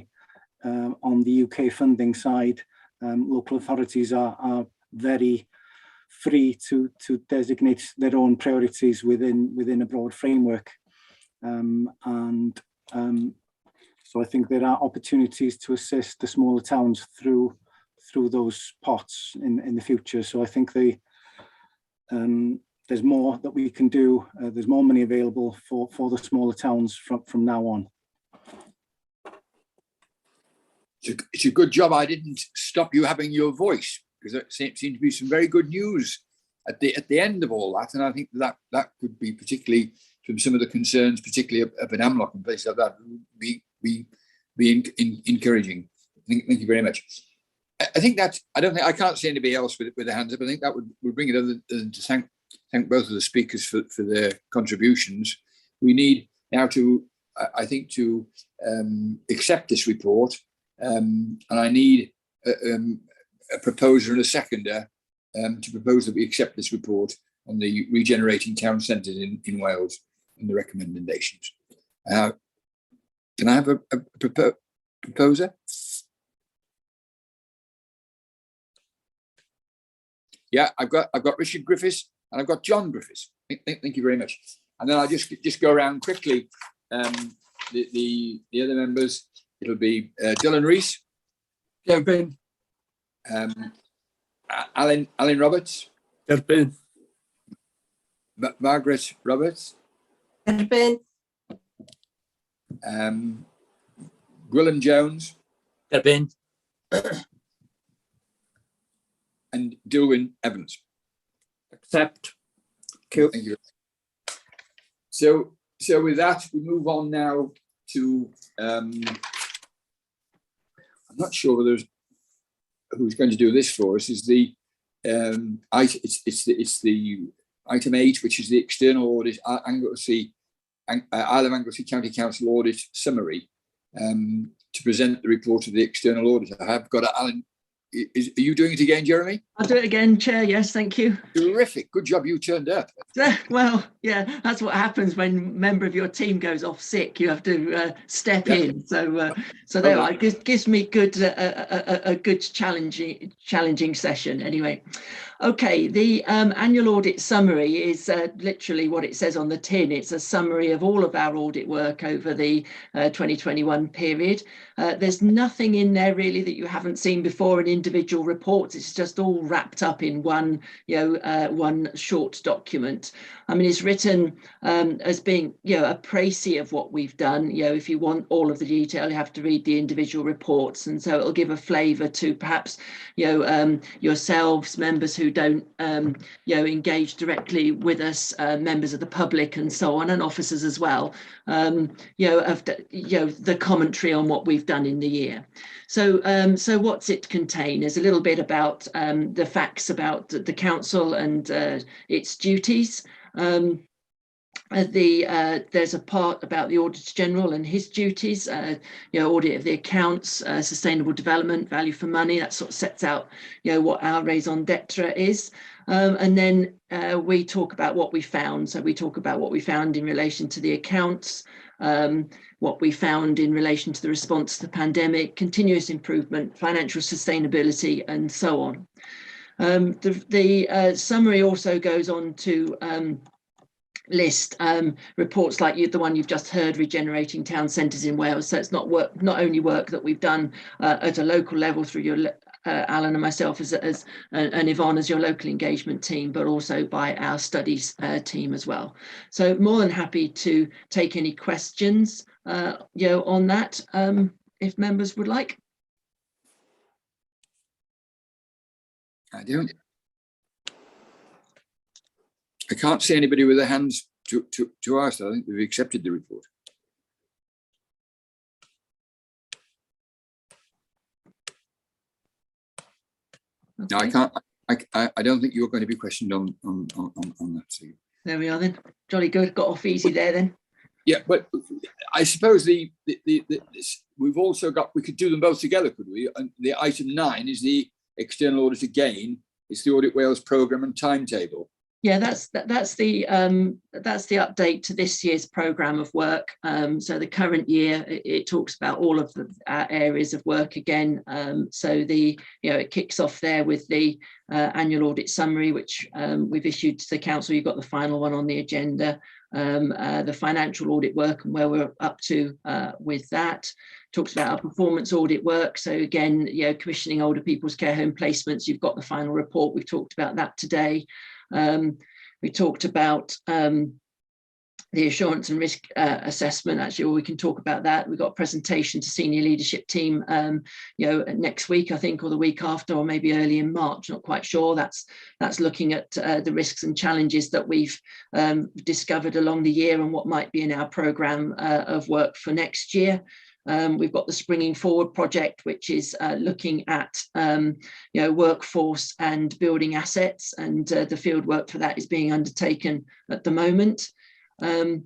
on the UK funding side. Local authorities are very free to designate their own priorities within a broad framework. So I think there are opportunities to assist the smaller towns through those pots in the future. So I think there's more that we can do. There's more money available for the smaller towns from now on. It's a good job I didn't stop you having your voice, because there seemed to be some very good news at the end of all that, and I think that could be, particularly from some of the concerns, particularly of an Amlock and places like that, be encouraging. Thank you very much. I think that I can't see anybody else with their hands up. I think that would bring it other than to thank both of the speakers for their contributions. We need now to accept this report, and I need a proposer and a seconder to propose that we accept this report on the regenerating town centres in Wales and the recommendations. Can I have a proposer? Yeah, I've got Richard Griffiths and I've got John Griffiths. Thank you very much. And then I'll just go around quickly. The other members, it'll be Dylan Rees. Derbyn. Alan Roberts. Derbyn. Margaret Roberts. Derbyn. Gwilym Jones. Derbyn. And Dilwyn Evans. Accept. Thank you. So with that, we move on now to I'm not sure whether who's going to do this for us. Is the it's the item 8, which is the external audit Isle of Anglesey County Council audit summary, to present the report of the external auditor. I have got Alan. Are you doing it again, Jeremy? I'll do it again, Chair. Yes, thank you. Terrific. Good job you turned up. Well, yeah, that's what happens when a member of your team goes off sick. You have to step in. So there are. It gives me a good challenging session. Anyway, okay. The annual audit summary is literally what it says on the tin. It's a summary of all of our audit work over the 2021 period. There's nothing in there really that you haven't seen before in individual reports. It's just all wrapped up in one short document. I mean, it's written as being, a précis of what we've done. If you want all of the detail, you have to read the individual reports, and so it'll give a flavour to perhaps, yourselves, members who don't, engage directly with us, members of the public, and so on, and officers as well. The commentary on what we've done in the year. So what's it contain? There's a little bit about the facts about the council and its duties. There's a part about the Auditor General and his duties, audit of the accounts, sustainable development, value for money. That sort of sets out, what our raison d'etre is. And then we talk about what we found. So we talk about what we found in relation to the accounts, what we found in relation to the response to the pandemic, continuous improvement, financial sustainability, and so on. The summary also goes on to list reports like the one you've just heard, regenerating town centres in Wales. So it's not only work that we've done at a local level through your Alan and myself and Yvonne as your local engagement team, but also by our studies team as well. So more than happy to take any questions on that if members would like. I don't. I can't see anybody with their hands to ask. I think they've accepted the report. Okay. No, I can't. I don't think you're going to be questioned on that. So. There we are then. Jolly good. Got off easy there then. Yeah, but I suppose we've also got. We could do them both together, could we? And the item 9 is the external audit again. It's the Audit Wales programme and timetable. Yeah, that's the update to this year's programme of work. So the current year, it talks about all of the areas of work again. So it kicks off there with the annual audit summary, which we've issued to the council. You've got the final one on the agenda. The financial audit work and where we're up to with that. Talks about our performance audit work. So again, commissioning older people's care home placements. You've got the final report. We've talked about that today. We talked about the assurance and risk assessment, actually, or we can talk about that. We've got a presentation to senior leadership team, next week, I think, or the week after, or maybe early in March, not quite sure. That's looking at the risks and challenges that we've discovered along the year and what might be in our programme of work for next year. We've got the Springing Forward project, which is looking at workforce and building assets, and the field work for that is being undertaken at the moment, and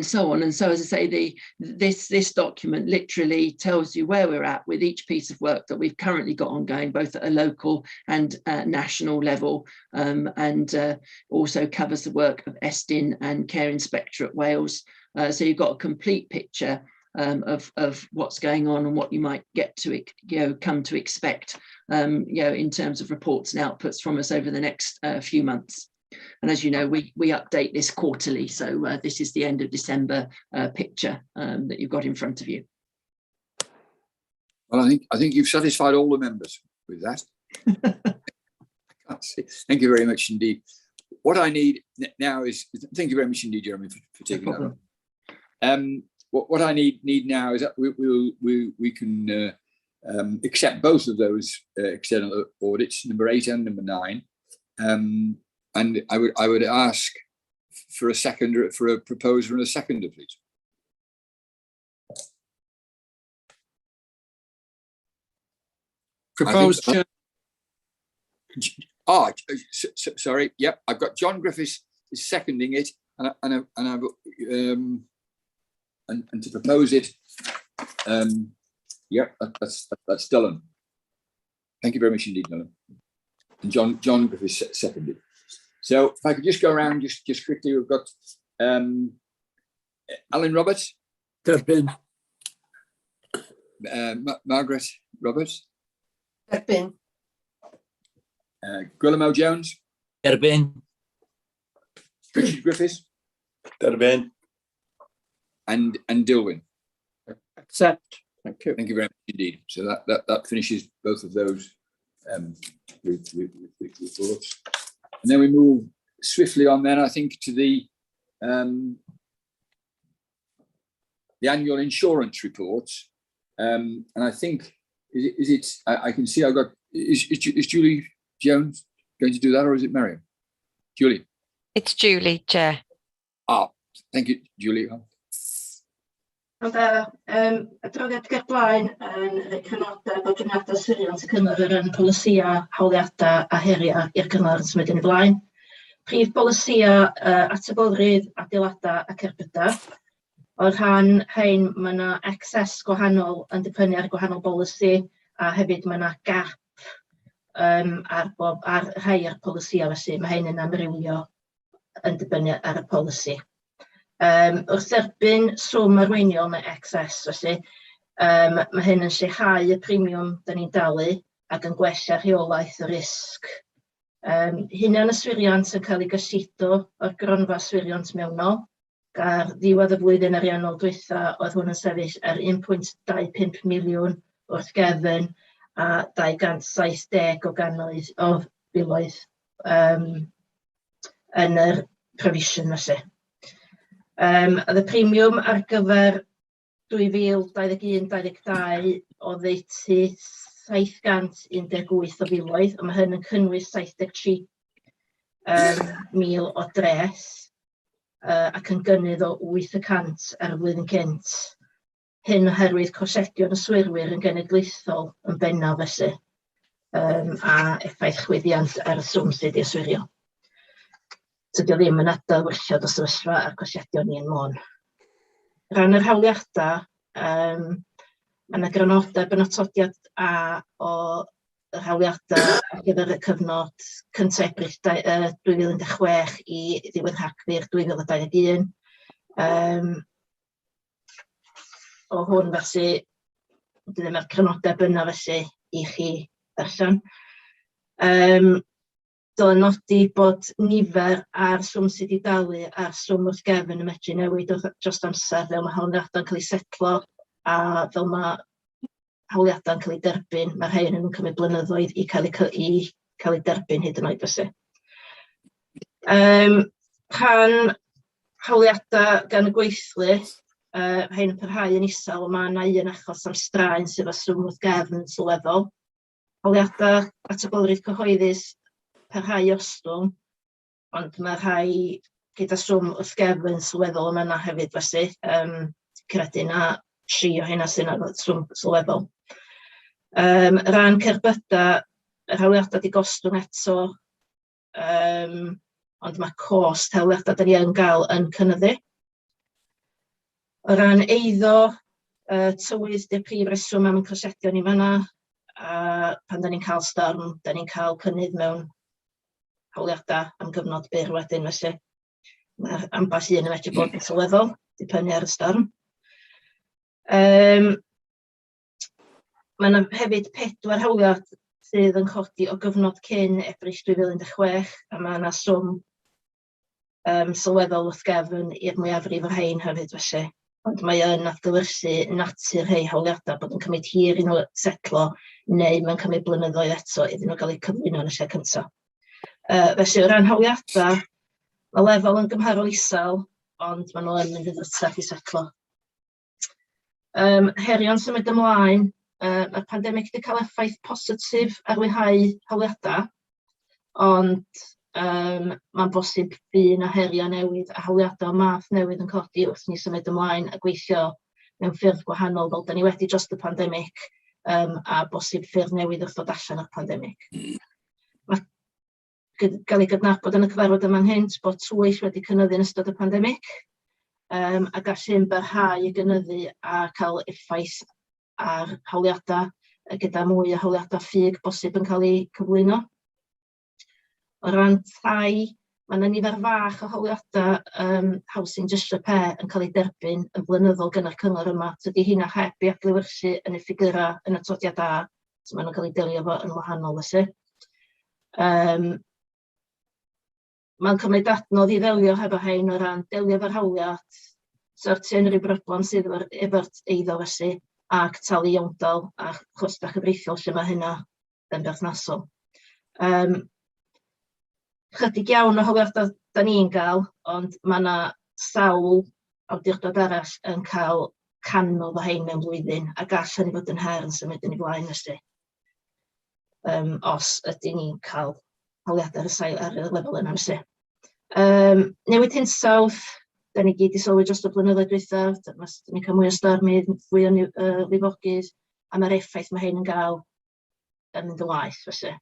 so on. And so, as I say, this document literally tells you where we're at with each piece of work that we've currently got ongoing, both at a local and national level, and also covers the work of Estyn and Care Inspectorate Wales. So you've got a complete picture of what's going on and what you might get to come to expect in terms of reports and outputs from us over the next few months. And as you know, we update this quarterly, so this is the end of December picture that you've got in front of you. Well, I think you've satisfied all the members with that. I can't see. Thank you very much indeed. What I need now is, thank you very much indeed, Jeremy, for taking that on. What I need now is that we can accept both of those external audits, number 8 and number 9, and I would ask for a proposer and a seconder, please. Proposed. Sorry. Yep, I've got John Griffiths is seconding it, and to propose it, that's Dylan. Thank you very much indeed, Dylan. And John Griffiths seconded. So if I could just go around just quickly, we've got Alan Roberts. Derbyn. Margaret Roberts. Derbyn. Gwilym Jones. Derbyn. Richard Griffiths. Derbyn. And Dilwyn. Accept. Thank you. Thank you very much indeed. So that finishes both of those reports. And then we move swiftly on then, I think, to the annual insurance reports. And I think, I can see I've got, is Julie Jones going to do that, or is it Miriam? Julie? It's Julie, Chair. Thank you, Julie. Ond adroddiad ger blaen yn cynodau bod trefniadau swyriant y cyngor o ran polisia, hawliadau a heriau i'r cyngor yn symud yn y blaen. Prif polisia ateboddrydd, adeiladau a cerbydau. O'r rhan hein, mae yna excess gwahanol yn dibynnu ar gwahanol bolisi, a hefyd mae yna gap ar rhai o'r polisia, felly mae hein yn amrywio yn dibynnu ar y polisi. Wrth derbyn swm arweiniol neu excess, felly mae hyn yn lleihau y premiwm da ni'n dalu ac yn gwella rheolaeth y risg. Hynna'n yswiriant yn cael ei gyllidro o'r gronfa yswiriant mewnol, gar ddiwedd y flwyddyn ariannol dwytha oedd hwn yn sefyll ar 1.25 miliwn wrth gefn a 270 o filoedd yn yr provision felly. Oedd y premiwm ar gyfer 2021-22 o ddeutu 718 o filoedd, a mae hyn yn cynnwys 73,000 o dres ac yn gynnydd o 8% ar y flwyddyn cynt. Hyn oherwydd cosedion y swyrwyr yn genedlaethol yn bennaf felly, a effaith chwyddiant ar y swm sydd i yswirio. Dydy o ddim yn adael wellad o sefyllfa a'r cosiadion ni yn Môn. Ran yr hawliadau, mae yna grynodeb yn atodiad A o yr hawliadau ar gyfer y cyfnod cyntaf Ebrill 2016 i ddiwedd Rhagfyr 2021. O hwn felly, dyna mae'r crynodeb yna felly i chi ddarllen. Dylen nodi bod nifer ar swm sydd wedi dalu ar swm wrth gefn yn medru newid dros amser fel mae hawliadau'n cael eu setlo a fel mae hawliadau'n cael eu derbyn, mae'r rhai yn cymryd blynyddoedd i cael eu derbyn hyd yn oed felly. Pan hawliadau gan y gweithlu, rhain yn parhau yn isel, mae yna un achos am straen sydd â swm wrth gefn sylweddol. Hawliadau atebolrwydd cyhoeddus parhau ostwng, ond mae rhai gyda swm wrth gefn sylweddol yma yna hefyd felly. Credu na 3 o hynna sy'n â swm sylweddol. Ran cerbydau, yr hawliadau wedi gostwng eto, ond mae cost hawliadau da ni yn gael yn cynyddu. O ran eiddo, tywydd di'r prif reswm am y cysedion ni fanna, a pan da ni'n cael storm, da ni'n cael cynnydd mewn hawliadau am gyfnod byr wedyn felly. Mae ambell un yn medru bod yn sylweddol, dibynnu ar y storm. Mae yna hefyd 4 hawliad sydd yn codi o gyfnod cyn Ebrill 2016, a mae yna swm sylweddol wrth gefn i'r mwyafrif o'r rhain hefyd felly. Ond mae yn adlewyrchu natur rhai hawliadau bod yn cymryd hir i nhw setlo, neu mae'n cymryd blynyddoedd eto iddyn nhw gael eu cyflwyno yn y lle cyntaf. Felly, o ran hawliadau, mae lefel yn gymharol isel, ond maen nhw yn mynd yn ddrytach i setlo. Herion symud ymlaen, mae'r pandemig wedi cael effaith positif ar leihau hawliadau, ond mae'n bosib bydd yna heriau newydd a hawliadau o math newydd yn codi wrth ni symud ymlaen a gweithio mewn ffyrdd gwahanol fel da ni wedi dros y pandemig a bosib ffyrdd newydd wrth ddod allan o'r pandemig. Mae gael ei gydnabod yn y cyfarfod yma'n hynt bod twyll wedi cynyddu yn ystod y pandemig a gallu'n barhau i gynyddu a cael effaith ar hawliadau gyda mwy o hawliadau ffug bosib yn cael eu cyflwyno. O ran tai, mae yna nifer fach o hawliadau housing just repair yn cael ei derbyn yn blynyddol gyda'r cyngor yma. Tydi hynna heb i adlewyrchu yn y ffigurau yn y todiad A, so maen nhw'n cael ei delio fo yn wahanol felly. Mae'n cymryd adnodd i ddelio hefo hein o ran delio efo'r hawliad, sortio unrhyw broblem sydd efo'r eiddo felly, ac talu iondal a chostau chyfreithiol lle mae hynna yn berthnasol. Chydig iawn o hawliadau da ni'n gael, ond mae yna sawl awdurdod arall yn cael canodd o hein mewn blwyddyn, a gall hynny fod yn her yn symud yn ei blaen felly. Os ydyn ni'n cael hawliadau ar y lefel yna felly. Newid hinsawdd, da ni gyd i sylwi dros y blynyddoedd dwytha, da ni'n cael mwy o stormydd, fwy o lifogydd, a mae'r effaith mae hein yn gael yn mynd yn waeth felly.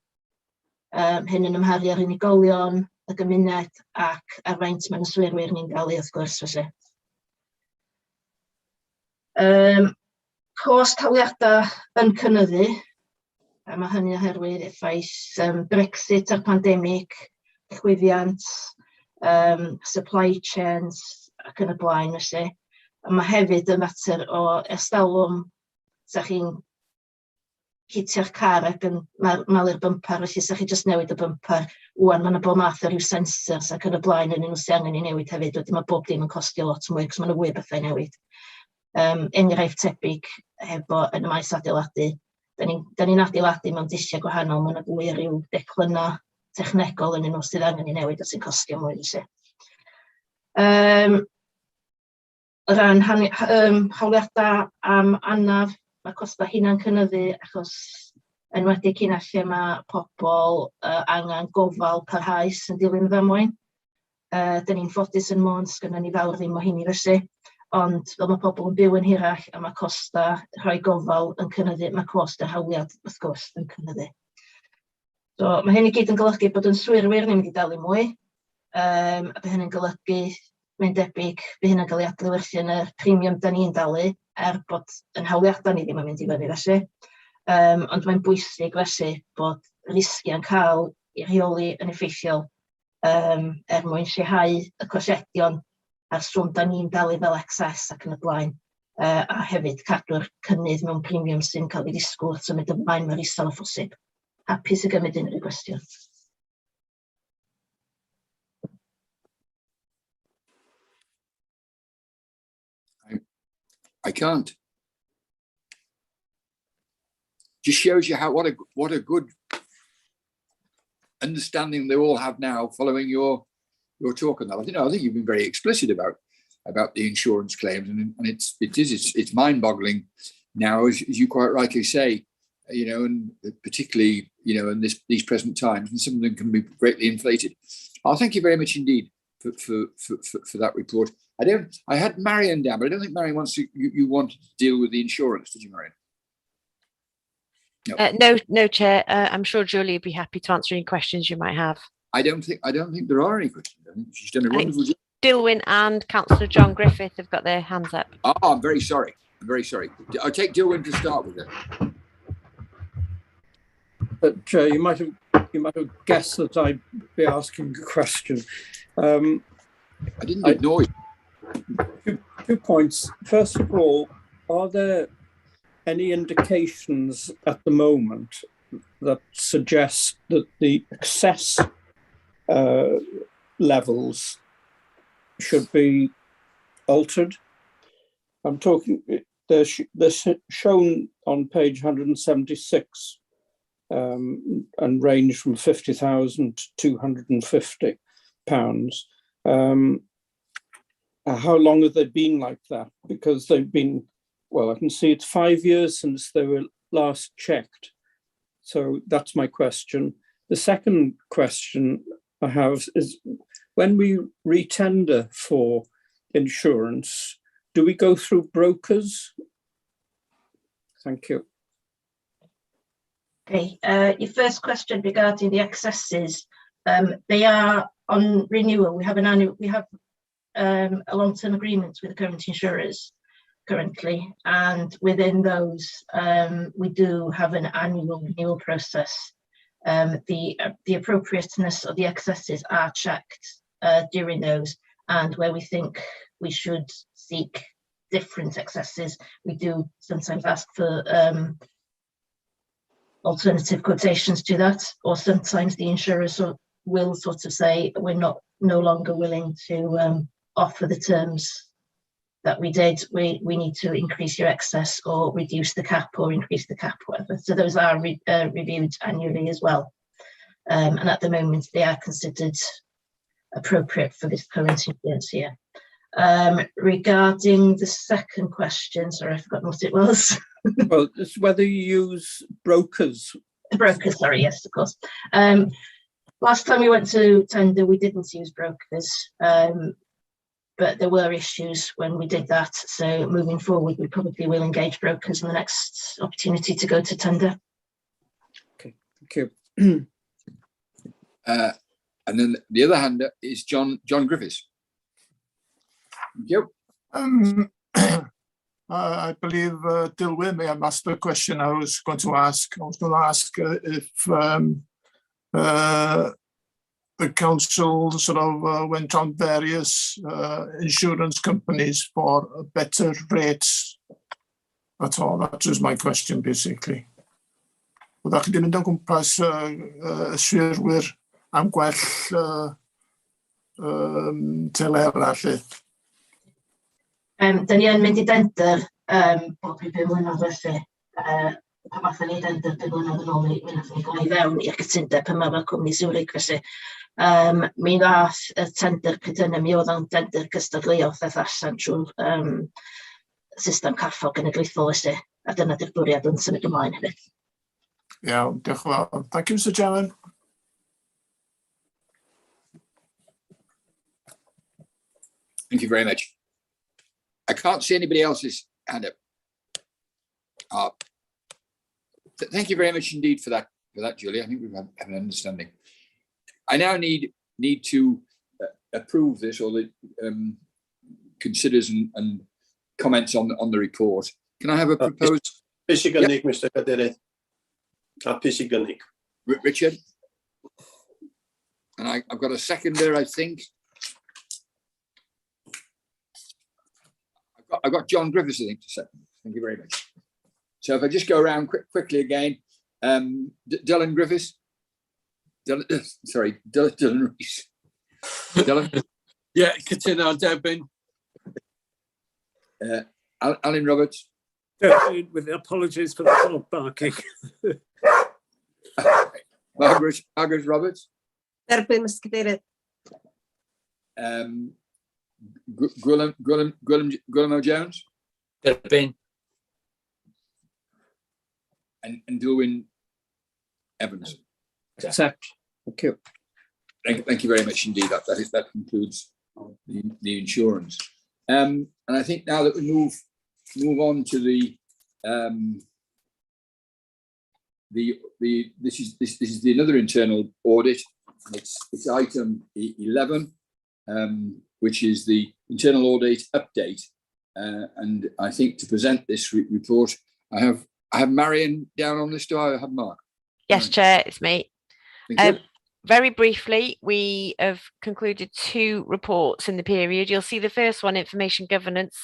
Hyn yn ymharu ar unigolion, y gymuned ac ar faint mae'n yswirwyr ni'n gael wrth gwrs felly. Cost hawliadau yn cynyddu, a mae hynny oherwydd effaith Brexit a'r pandemig, chwyddiant, supply chains ac yn y blaen felly. A mae hefyd yn fater o estalwm, sa chi'n hitio'ch car ac yn malu'r bymper, felly sa chi jyst newid y bymper. Wan, mae yna bob math o ryw sensors ac yn y blaen yn nhw sydd angen i newid hefyd, wedyn mae bob dim yn costio lot mwy, cos mae yna fwy o bethau newid. Enghraifft tebyg hefo yn y maes adeiladu. Da ni'n adeiladu mewn dulliau gwahanol, mae yna fwy o ryw declynnau technegol yn nhw sydd angen i newid a sy'n costio mwy felly. O ran hawliadau am anaf, mae costau hynna'n cynyddu achos enwedig hynna lle mae pobl angen gofal parhaus yn dilyn ddamwain. Da ni'n ffodus yn Môn, sgynna ni fawr ddim o hynny felly, ond fel mae pobl yn byw yn hirach a mae costau rhoi gofal yn cynyddu, mae cost yr hawliad wrth gwrs yn cynyddu. So, mae hyn i gyd yn golygu bod yn swyrwyr ni'n mynd i dalu mwy, a bydd hyn yn golygu, mae'n debyg, bydd hyn yn cael ei adlewyrchu yn y premium da ni'n dalu, bod yn hawliadau ni ddim yn mynd i fyny felly. Ond mae'n bwysig felly bod risgiau'n cael ei rheoli yn effeithiol mwyn lleihau y cosiedion a'r swm da ni'n dalu fel excess ac yn y blaen, a hefyd cadw'r cynnydd mewn premium sy'n cael ei ddisgwyl wrth symud ymlaen mor isel â phosib. Hapus i gymryd unrhyw gwestiwn. I can't. Just shows you how what a good understanding they all have now following your talk on that. I think you've been very explicit about the insurance claims, and it's mind-boggling now, as you quite rightly say, and particularly in these present times, and some of them can be greatly inflated. Thank you very much indeed for that report. I had Marion down, but I don't think Marion wants to. You wanted to deal with the insurance, did you, Marion? No. No, Chair. I'm sure Julie would be happy to answer any questions you might have. I don't think there are any questions. I think she's done a wonderful job. Dilwyn and Councillor John Griffith have got their hands up. Oh, I'm very sorry. I'll take Dilwyn to start with it. But Chair, you might have guessed that I'd be asking a question. I didn't ignore you. 2 points. First of all, are there any indications at the moment that suggest that the excess levels should be altered? I'm talking, they're shown on page 176 and range from £50,000 to £250. How long have they been like that? Because they've been, well, I can see it's 5 years since they were last checked. So that's my question. The second question I have is, when we retender for insurance, do we go through brokers? Thank you. Okay, your first question regarding the excesses, they are on renewal. We have a long-term agreement with the current insurers currently, and within those we do have an annual renewal process. The appropriateness of the excesses are checked during those, and where we think we should seek different excesses, we do sometimes ask for alternative quotations to that, or sometimes the insurers will sort of say we're no longer willing to offer the terms that we did. We need to increase your excess or reduce the cap or increase the cap, whatever. So those are reviewed annually as well. And at the moment they are considered appropriate for this current insurance year. Regarding the second question, sorry, I've forgotten what it was. Well, it's whether you use brokers. Brokers, sorry, yes, of course. Last time we went to tender, we didn't use brokers, but there were issues when we did that. So moving forward, we probably will engage brokers in the next opportunity to go to tender. Okay, thank you. And then the other hand is John Griffiths. Thank you. I believe Dilwyn may have asked the question I was going to ask. I was going to ask if the council sort of went on various insurance companies for better rates at all. That was my question, basically. Byddach chi wedi mynd o gwmpas y sirwyr am gwell telera, lle? Da ni yn mynd I dender bob 2 blynedd felly. Pan fathon ni dender 2 blynedd yn ôl, mi nathon ni gael I fewn i'r cytundeb yma fel cwmni Zurich felly. Mi ddath y tender pryd hynny, mi oedd o'n tender cystadleuol ddaeth allan trwy'r system caffel genedlaethol felly, a dyna 'di'r bwriad yn symud ymlaen hefyd. Iawn, diolch yn fawr. Thank you, Mr. Chairman. Thank you very much. I can't see anybody else's hand up. Thank you very much indeed for that, Julie. I think we've had an understanding. I now need to approve this, or the considers and comments on the report. Can I have a proposed? Mr. Cadeirydd. Hapus I gynnig. Richard? And I've got a seconder, I think. I've got John Griffiths, I think, to second. Thank you very much. So if I just go around quickly again, Dylan Griffiths. Dylan Rees. Dylan. Yeah, cytuno, Derbyn. Alan Roberts. With apologies for the dog barking. Margaret Roberts. Derbyn, Mr Cadeirydd. Gwilym Jones. Derbyn. And Dilwyn Evans. Accept. Thank you. Thank you very much indeed. That concludes the insurance. And I think now that we move on to this is the another internal audit. It's item 11, which is the internal audit update. And I think to present this report, I have Marion down on this. Do I have Mark? Yes, Chair, it's me. Thank you. Very briefly, we have concluded 2 reports in the period. You'll see the first one, information governance,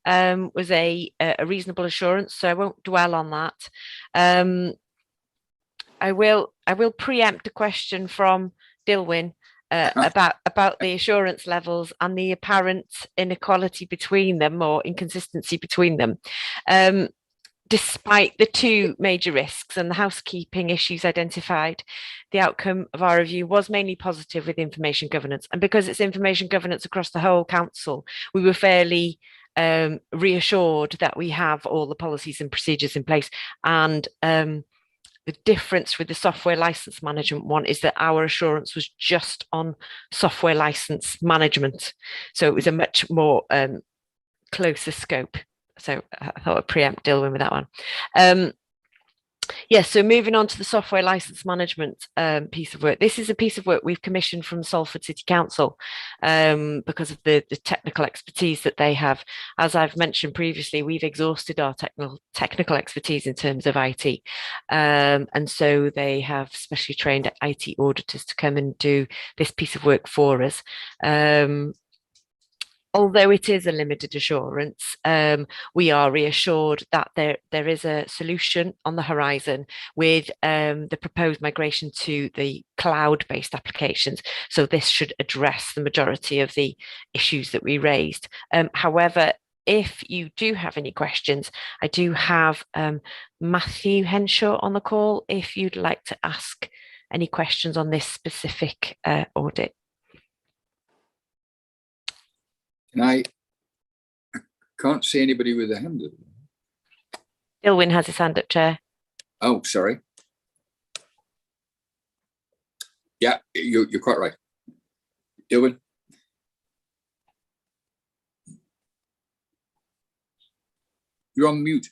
was a reasonable assurance, so I won't dwell on that. I will preempt a question from Dilwyn about the assurance levels and the apparent inequality between them, or inconsistency between them. Despite the 2 major risks and the housekeeping issues identified, the outcome of our review was mainly positive with information governance. And because it's information governance across the whole council, we were fairly reassured that we have all the policies and procedures in place. And the difference with the software license management one is that our assurance was just on software license management. So it was a much more closer scope. So I thought I'd preempt Dilwyn with that one. Yes, so moving on to the software license management piece of work. This is a piece of work we've commissioned from Salford City Council because of the technical expertise that they have. As I've mentioned previously, we've exhausted our technical expertise in terms of IT. And so they have specially trained IT auditors to come and do this piece of work for us. Although it is a limited assurance, we are reassured that there is a solution on the horizon with the proposed migration to the cloud-based applications. So this should address the majority of the issues that we raised. However, if you do have any questions, I do have Matthew Henshaw on the call if you'd like to ask any questions on this specific audit. And I can't see anybody with a hand up. Dilwyn has his hand up, Chair. Oh, sorry. Yeah, you're quite right. Dilwyn. You're on mute.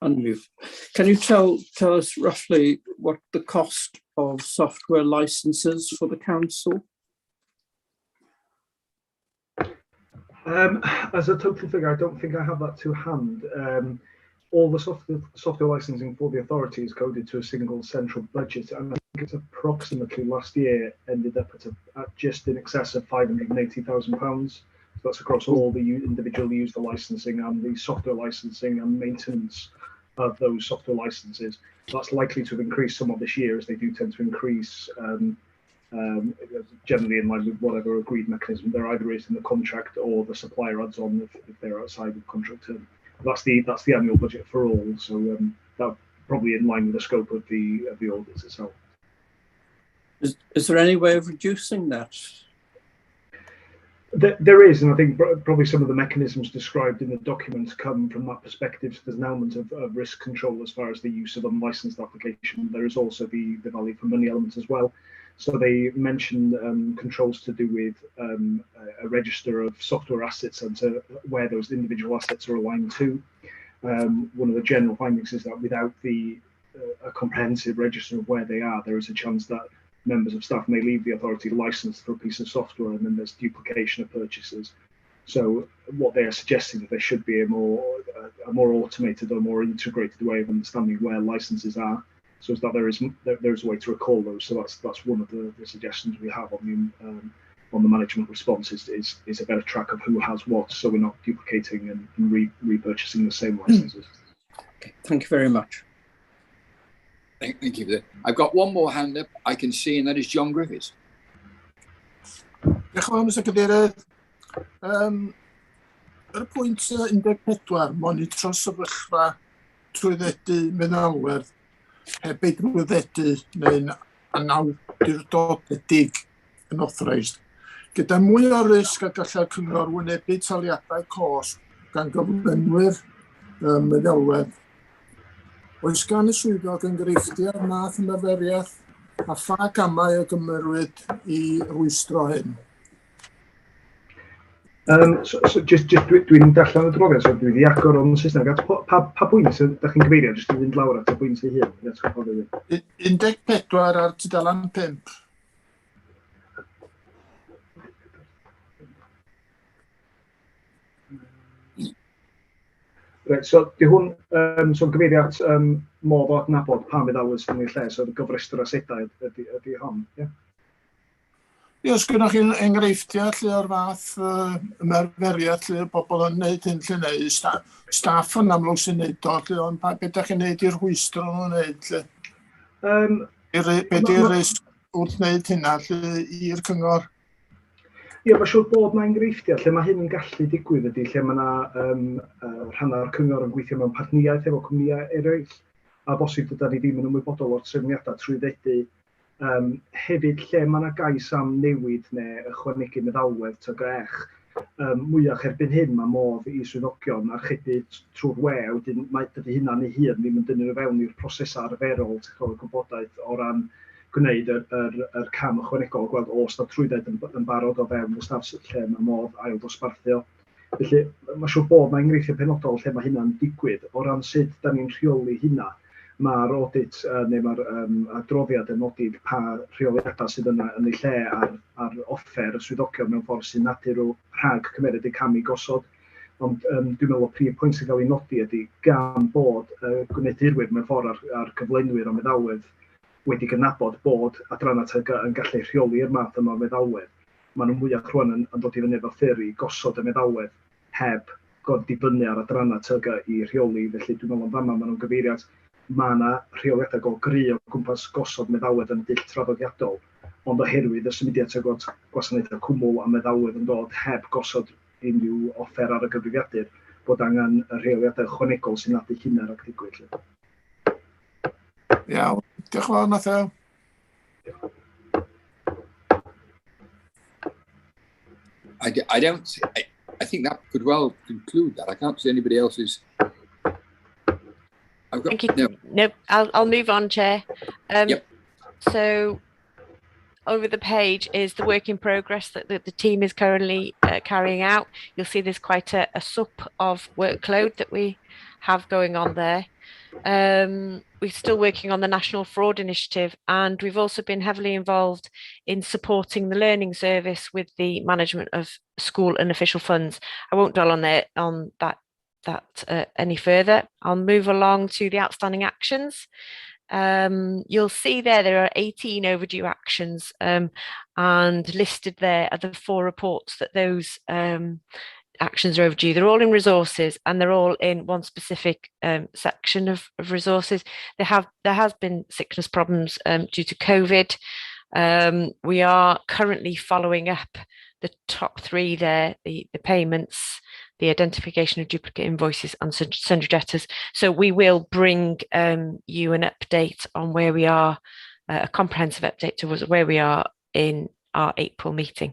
Unmute. Can you tell us roughly what the cost of software licenses for the council? As a total figure, I don't think I have that to hand. All the software licensing for the authority is coded to a single central budget, and I think it's approximately last year ended up at just in excess of £580,000. So that's across all the individual user licensing and the software licensing and maintenance of those software licenses. That's likely to have increased somewhat this year, as they do tend to increase generally in line with whatever agreed mechanism there either is in the contract or the supplier adds on if they're outside of contract term. That's the annual budget for all, so that probably in line with the scope of the audits itself. Is there any way of reducing that? There is, and I think probably some of the mechanisms described in the documents come from that perspective. So there's an element of risk control as far as the use of unlicensed application. There is also the value for money element as well. So they mentioned controls to do with a register of software assets and to where those individual assets are aligned to. One of the general findings is that without a comprehensive register of where they are, there is a chance that members of staff may leave the authority licensed for a piece of software, and then there's duplication of purchases. So what they are suggesting is there should be a more a more automated or more integrated way of understanding where licenses are, so that there's a way to recall those. So that's one of the suggestions we have on the management response is a better track of who has what, so we're not duplicating and repurchasing the same licenses. Okay, thank you very much. Thank you for that. I've got one more hand up I can see, and that is John Griffiths. Diolch yn fawr, Mr Cadeirydd. Yr pwynt 14, monitro sefyllfa trwyddedu meddalwedd heb ei drwyddedu neu'n anawdurdodedig yn authorised. Gyda mwy o risg a gallai cyngor wynebu taliadau cosb gan gyflenwyr meddalwedd. Oes gan y swyddog enghreifftiau math ymaferiaeth a pha gamau y gymryd I rwystro hyn? So just dwi'n darllen y droddiad, so dwi wedi agor o'n Saesneg. Pa bwynt ydych chi'n gyfeirio, jyst i fynd lawr at y bwynt ei hun? 14 ar tudalen 5. Right, so di hwn so'n gyfeirio at modd o adnabod pa meddalwedd sy'n ei lle, so y gofrestr asedau ydi hon, ie? Ie, os gynnwch chi'n enghreifftiau lle o'r fath ymarferiad lle bobl yn gwneud hyn lle neu staff yn amlwg sy'n gwneud o, lle ond beth ydych chi'n gwneud i'r rhwystro nhw'n gwneud lle? Be di'r risg wrth wneud hynna lle i'r cyngor? Ie, mae'n siŵr bod yna enghreifftiau lle mae hyn yn gallu digwydd ydy, lle mae yna rhan o'r cyngor yn gweithio mewn partneriaeth efo cwmnïau eraill, a bosib dyda ni ddim yn ymwybodol o'r trefniadau trwyddedu. Hefyd lle mae yna gais am newid neu ychwanegu meddalwedd grech, mwyach erbyn hyn mae modd I swyddogion archebu trwy'r we, wedyn dydy hynna'n ei hun ddim yn dynnu fewn i'r prosesau arferol technoleg gwybodaeth o ran gwneud yr cam ychwanegol, gweld os na trwydded yn barod o fewn y staff lle mae modd ail dosbarthio. Felly mae siŵr bod yna enghreifftiau penodol lle mae hynna'n digwydd. O ran sut da ni'n rheoli hynna, mae'r audit neu mae'r adroddiad yn nodi pa rheoliadau sydd yna yn ei lle ar offer y swyddogion mewn ffordd sy'n natur o rhag cymeryd eu cam I gosod. Ond dwi'n meddwl o prif pwynt sy'n cael ei nodi ydy gan bod gwneudurwyr mewn ffordd ar gyflenwyr o meddalwedd wedi gynabod bod adrannau TG yn gallu rheoli'r math yma o meddalwedd. Maen nhw mwyach rwan yn dod I fyny efo ffurf I gosod y meddalwedd heb dibynnu ar adrannau TG I rheoli. Felly dwi'n meddwl yn fama maen nhw'n gyfeirio at mae yna rheoliadau go gry o gwmpas gosod meddalwedd yn dull traddodiadol, ond oherwydd y symudiad TG gwasanaethau cwmwl a meddalwedd yn dod heb gosod unrhyw offer ar y gyfrifiadur, bod angen y rheoliadau ychwanegol sy'n nadu hynna'r ac digwydd. Iawn, diolch yn fawr, Matthew. I think that could well conclude that. I can't see anybody else's. Thank you. No, I'll move on, Chair. Yep. So over the page is the work in progress that the team is currently carrying out. You'll see there's quite a sup of workload that we have going on there. We're still working on the National Fraud Initiative, and we've also been heavily involved in supporting the learning service with the management of school and official funds. I won't dwell on that any further. I'll move along to the outstanding actions. You'll see there are 18 overdue actions, and listed there are the 4 reports that those actions are overdue. They're all in resources, and they're all in one specific section of resources. There has been sickness problems due to COVID. We are currently following up the top 3 there, the payments, the identification of duplicate invoices and sundry debtors. So we will bring you an update on where we are, a comprehensive update to where we are in our April meeting.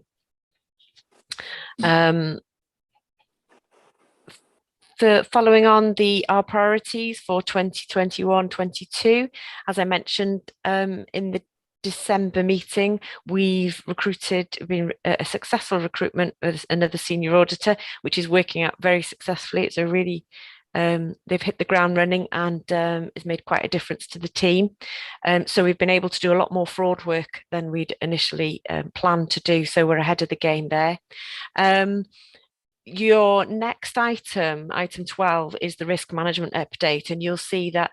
Following on our priorities for 2021-22, as I mentioned in the December meeting, we've been a successful recruitment of another senior auditor, which is working out very successfully. It's a really, they've hit the ground running and has made quite a difference to the team. So we've been able to do a lot more fraud work than we'd initially planned to do. So we're ahead of the game there. your next item, item 12, is the risk management update, and you'll see that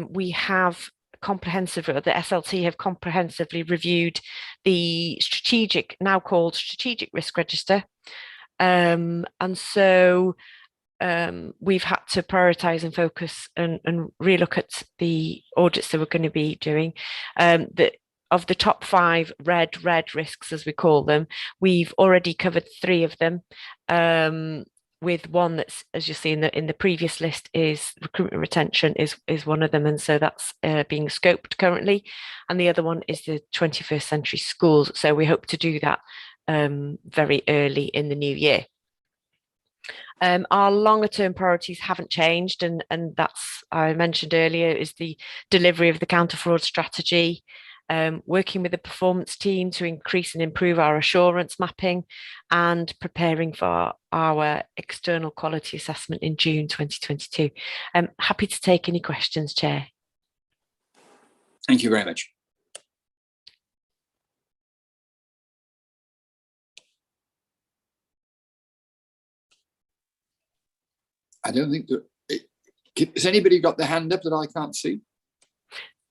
we have the SLT have comprehensively reviewed the strategic, now called strategic risk register. And so we've had to prioritise and focus and relook at the audits that we're going to be doing. Of the top 5 red risks, as we call them, we've already covered 3 of them, with one that's, as you see in the previous list, is recruitment retention is one of them, and so that's being scoped currently, and the other one is the 21st century schools. So we hope to do that very early in the new year. Our longer term priorities haven't changed, and that's, I mentioned earlier, is the delivery of the counter fraud strategy, working with the performance team to increase and improve our assurance mapping, and preparing for our external quality assessment in June 2022. I'm happy to take any questions, Chair. Thank you very much. I don't think that, has anybody got their hand up that I can't see?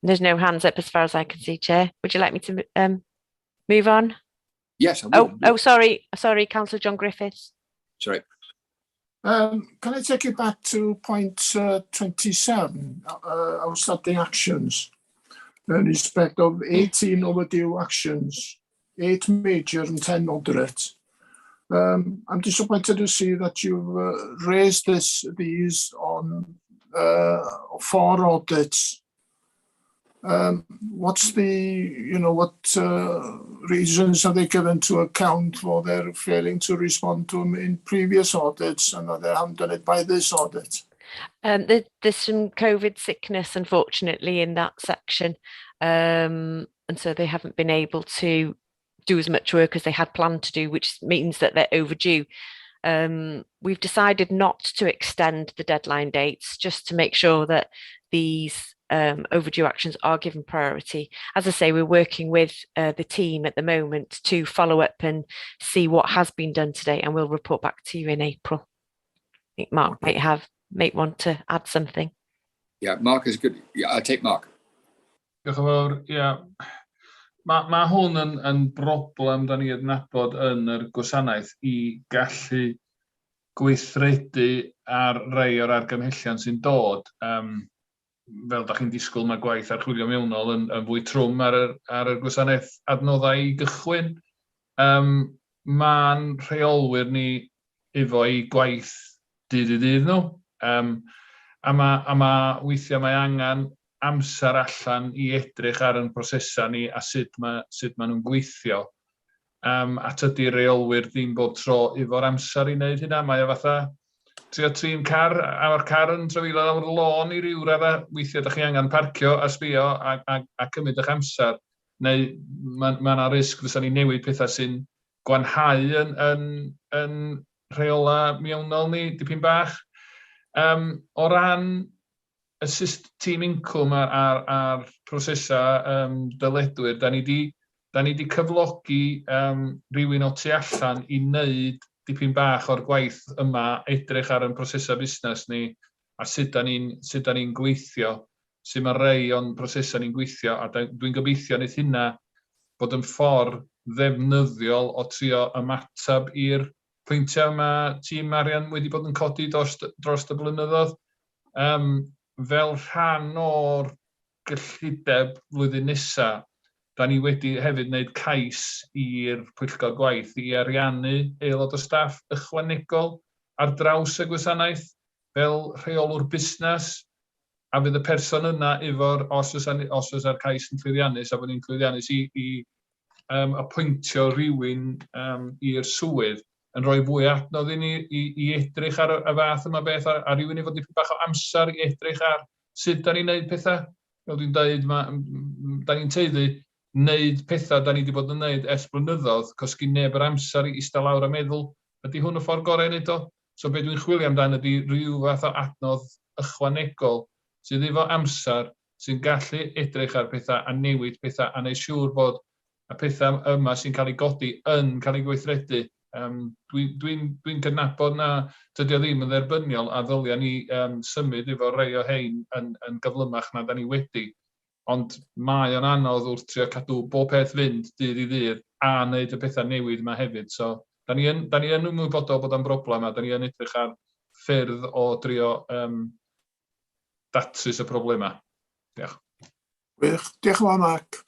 There's no hands up as far as I can see, Chair. Would you like me to move on? Yes, I would. Oh, sorry, Councillor John Griffiths. Sorry. Can I take you back to point 27, outstanding actions, in respect of 18 overdue actions, 8 major and 10 moderate. I'm disappointed to see that you've raised these on 4 audits. What's the, what reasons are they given to account for their failing to respond to them in previous audits, and that they haven't done it by this audit? There's some COVID sickness, unfortunately, in that section, and so they haven't been able to do as much work as they had planned to do, which means that they're overdue. We've decided not to extend the deadline dates, just to make sure that these overdue actions are given priority. As I say, we're working with the team at the moment to follow up and see what has been done today, and we'll report back to you in April. I think Mark might want to add something. Yeah, Mark is good. Yeah, I'll take Mark. Diolch yn fawr. Yeah. Mae hwn yn broblem da ni adnabod yn yr gwasanaeth i gallu gweithredu ar rei o'r argymhellion sy'n dod. Fel da chi'n disgwyl, mae gwaith archwilio mewnol yn fwy trwm ar y gwasanaeth adnoddau i gychwyn. Mae'n rheolwyr ni efo i gwaith dydd nhw. A weithiau mae angen amser allan i edrych ar yn prosesau ni a sut ma nhw'n gweithio. A tydi reolwyr ddim bob tro efo'r amser i wneud hynna. Mae o fatha trio trin car, a mae'r car yn trafeilio lawr y lôn i ryw radda. Weithiau ydych chi angen parcio a sbio a cymryd eich amser. Neu mae yna risg fysa ni newid pethau sy'n gwanhau yn rheola mewnol ni, dipyn bach. O ran y tîm incwm a'r prosesau dyledwyr, da ni di cyflogi rhywun o tu allan i wneud dipyn bach o'r gwaith yma, edrych ar y prosesau busnes ni, a sut da ni'n gweithio, sut mae rei o'n prosesau ni'n gweithio, a dwi'n gobeithio wneud hynna bod yn ffordd ddefnyddiol o trio ymatab i'r pwyntiau mae tîm Marian wedi bod yn codi dros y blynyddoedd. Fel rhan o'r gyllideb flwyddyn nesaf, da ni wedi hefyd wneud cais i'r Pwyllgor Gwaith i ariannu aelod o staff ychwanegol ar draws y gwasanaeth fel rheolwr busnes, a fydd y person yna efo'r, os oes ar cais yn llwyddiannus, a bod ni'n llwyddiannus i apwyntio rhywun i'r swydd, yn rhoi fwy adnodd i ni i edrych ar y fath yma beth, a rhywun i fod dipyn bach o amser i edrych ar sut da ni'n gwneud pethau. Fel dwi'n dweud, da ni'n teuddu wneud pethau da ni wedi bod yn wneud ers blynyddoedd, cos gyn neb yr amser i eistedd lawr a meddwl, ydy hwn y ffordd gorau wneud o? So be dwi'n chwilio amdano ydy rhyw fath o adnodd ychwanegol sydd efo amser, sy'n gallu edrych ar pethau a newid pethau a wneud siŵr bod y pethau yma sy'n cael ei godi yn cael ei gweithredu Dwi'n cydnabod na dydy o ddim yn dderbyniol a ddylia ni symud efo rei o hein yn gyflymach na da ni wedi. Ond mae o'n anodd wrth trio cadw bob peth fynd dydd i ddydd a wneud y pethau newydd yma hefyd. So, da ni yn ymwybodol bod o'n broblem a da ni yn edrych ar ffyrdd o drio datrys y problema. Diolch. Diolch yn fawr, Mark.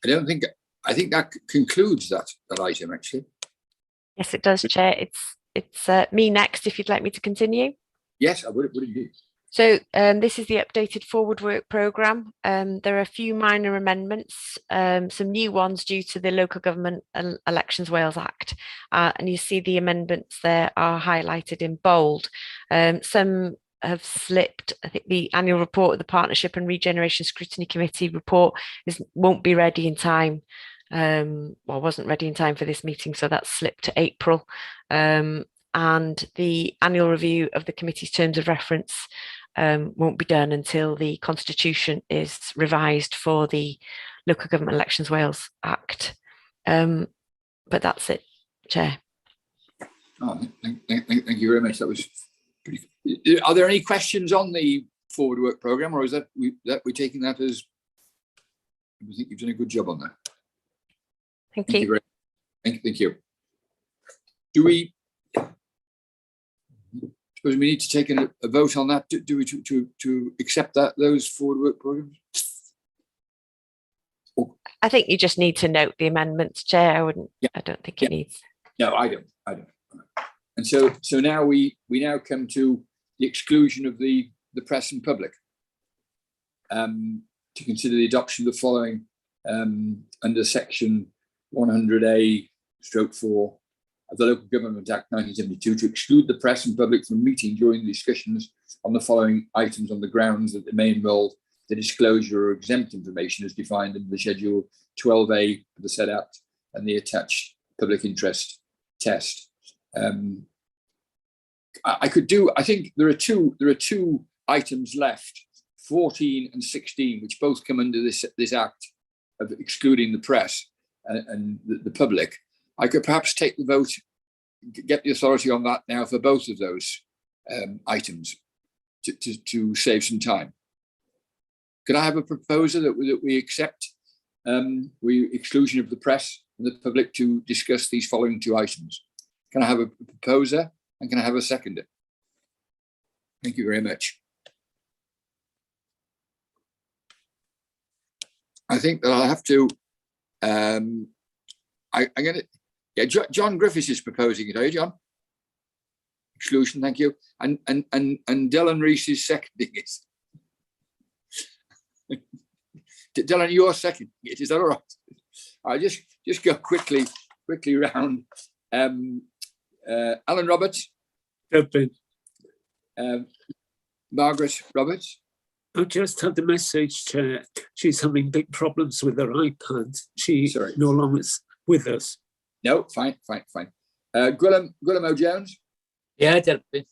I think that concludes that item, actually. Yes, it does, Chair. It's me next, if you'd like me to continue. Yes, I would indeed. So this is the updated forward work programme. There are a few minor amendments, some new ones due to the Local Government Elections Wales Act. And you see the amendments there are highlighted in bold. Some have slipped. I think the annual report of the Partnership and Regeneration Scrutiny Committee report won't be ready in time. Wasn't ready in time for this meeting, so that's slipped to April. And the annual review of the committee's terms of reference won't be done until the constitution is revised for the Local Government Elections Wales Act. But that's it, Chair. Oh, thank you very much. That was pretty good. Are there any questions on the forward work programme, or is that we're taking that as I think you've done a good job on that? Thank you. Thank you. Do we suppose we need to take a vote on that? Do we to accept those forward work programmes? I think you just need to note the amendments, Chair. I don't think it needs. No, I don't. And so now we now come to the exclusion of the press and public. To consider the adoption of the following under section 100A/4 of the Local Government Act 1972 to exclude the press and public from meeting during the discussions on the following items on the grounds that they may involve the disclosure or exempt information as defined in the Schedule 12A of the said Act and the attached public interest test. I think there are two items left, 14 and 16, which both come under this Act of excluding the press and the public. I could perhaps take the vote, get the authority on that now for both of those items to save some time. Could I have a proposer that we accept exclusion of the press and the public to discuss these following two items? Can I have a proposer and can I have a seconder? Thank you very much. I think that I'll have to. I'm going to. Yeah, John Griffiths is proposing it. Are you, John? Exclusion, thank you. And Dylan Rees is seconding it. Dylan, you're seconding it. Is that all right? I'll just go quickly round. Alan Roberts. Margaret Roberts. I just had the message, Chair. She's having big problems with her iPad. She no longer is with us. No, fine. Gwilym O'Jones. Yeah, derbyn.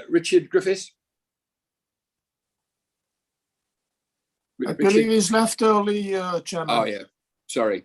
Richard Griffiths. I believe he's left early, Chairman. Oh, yeah. Sorry.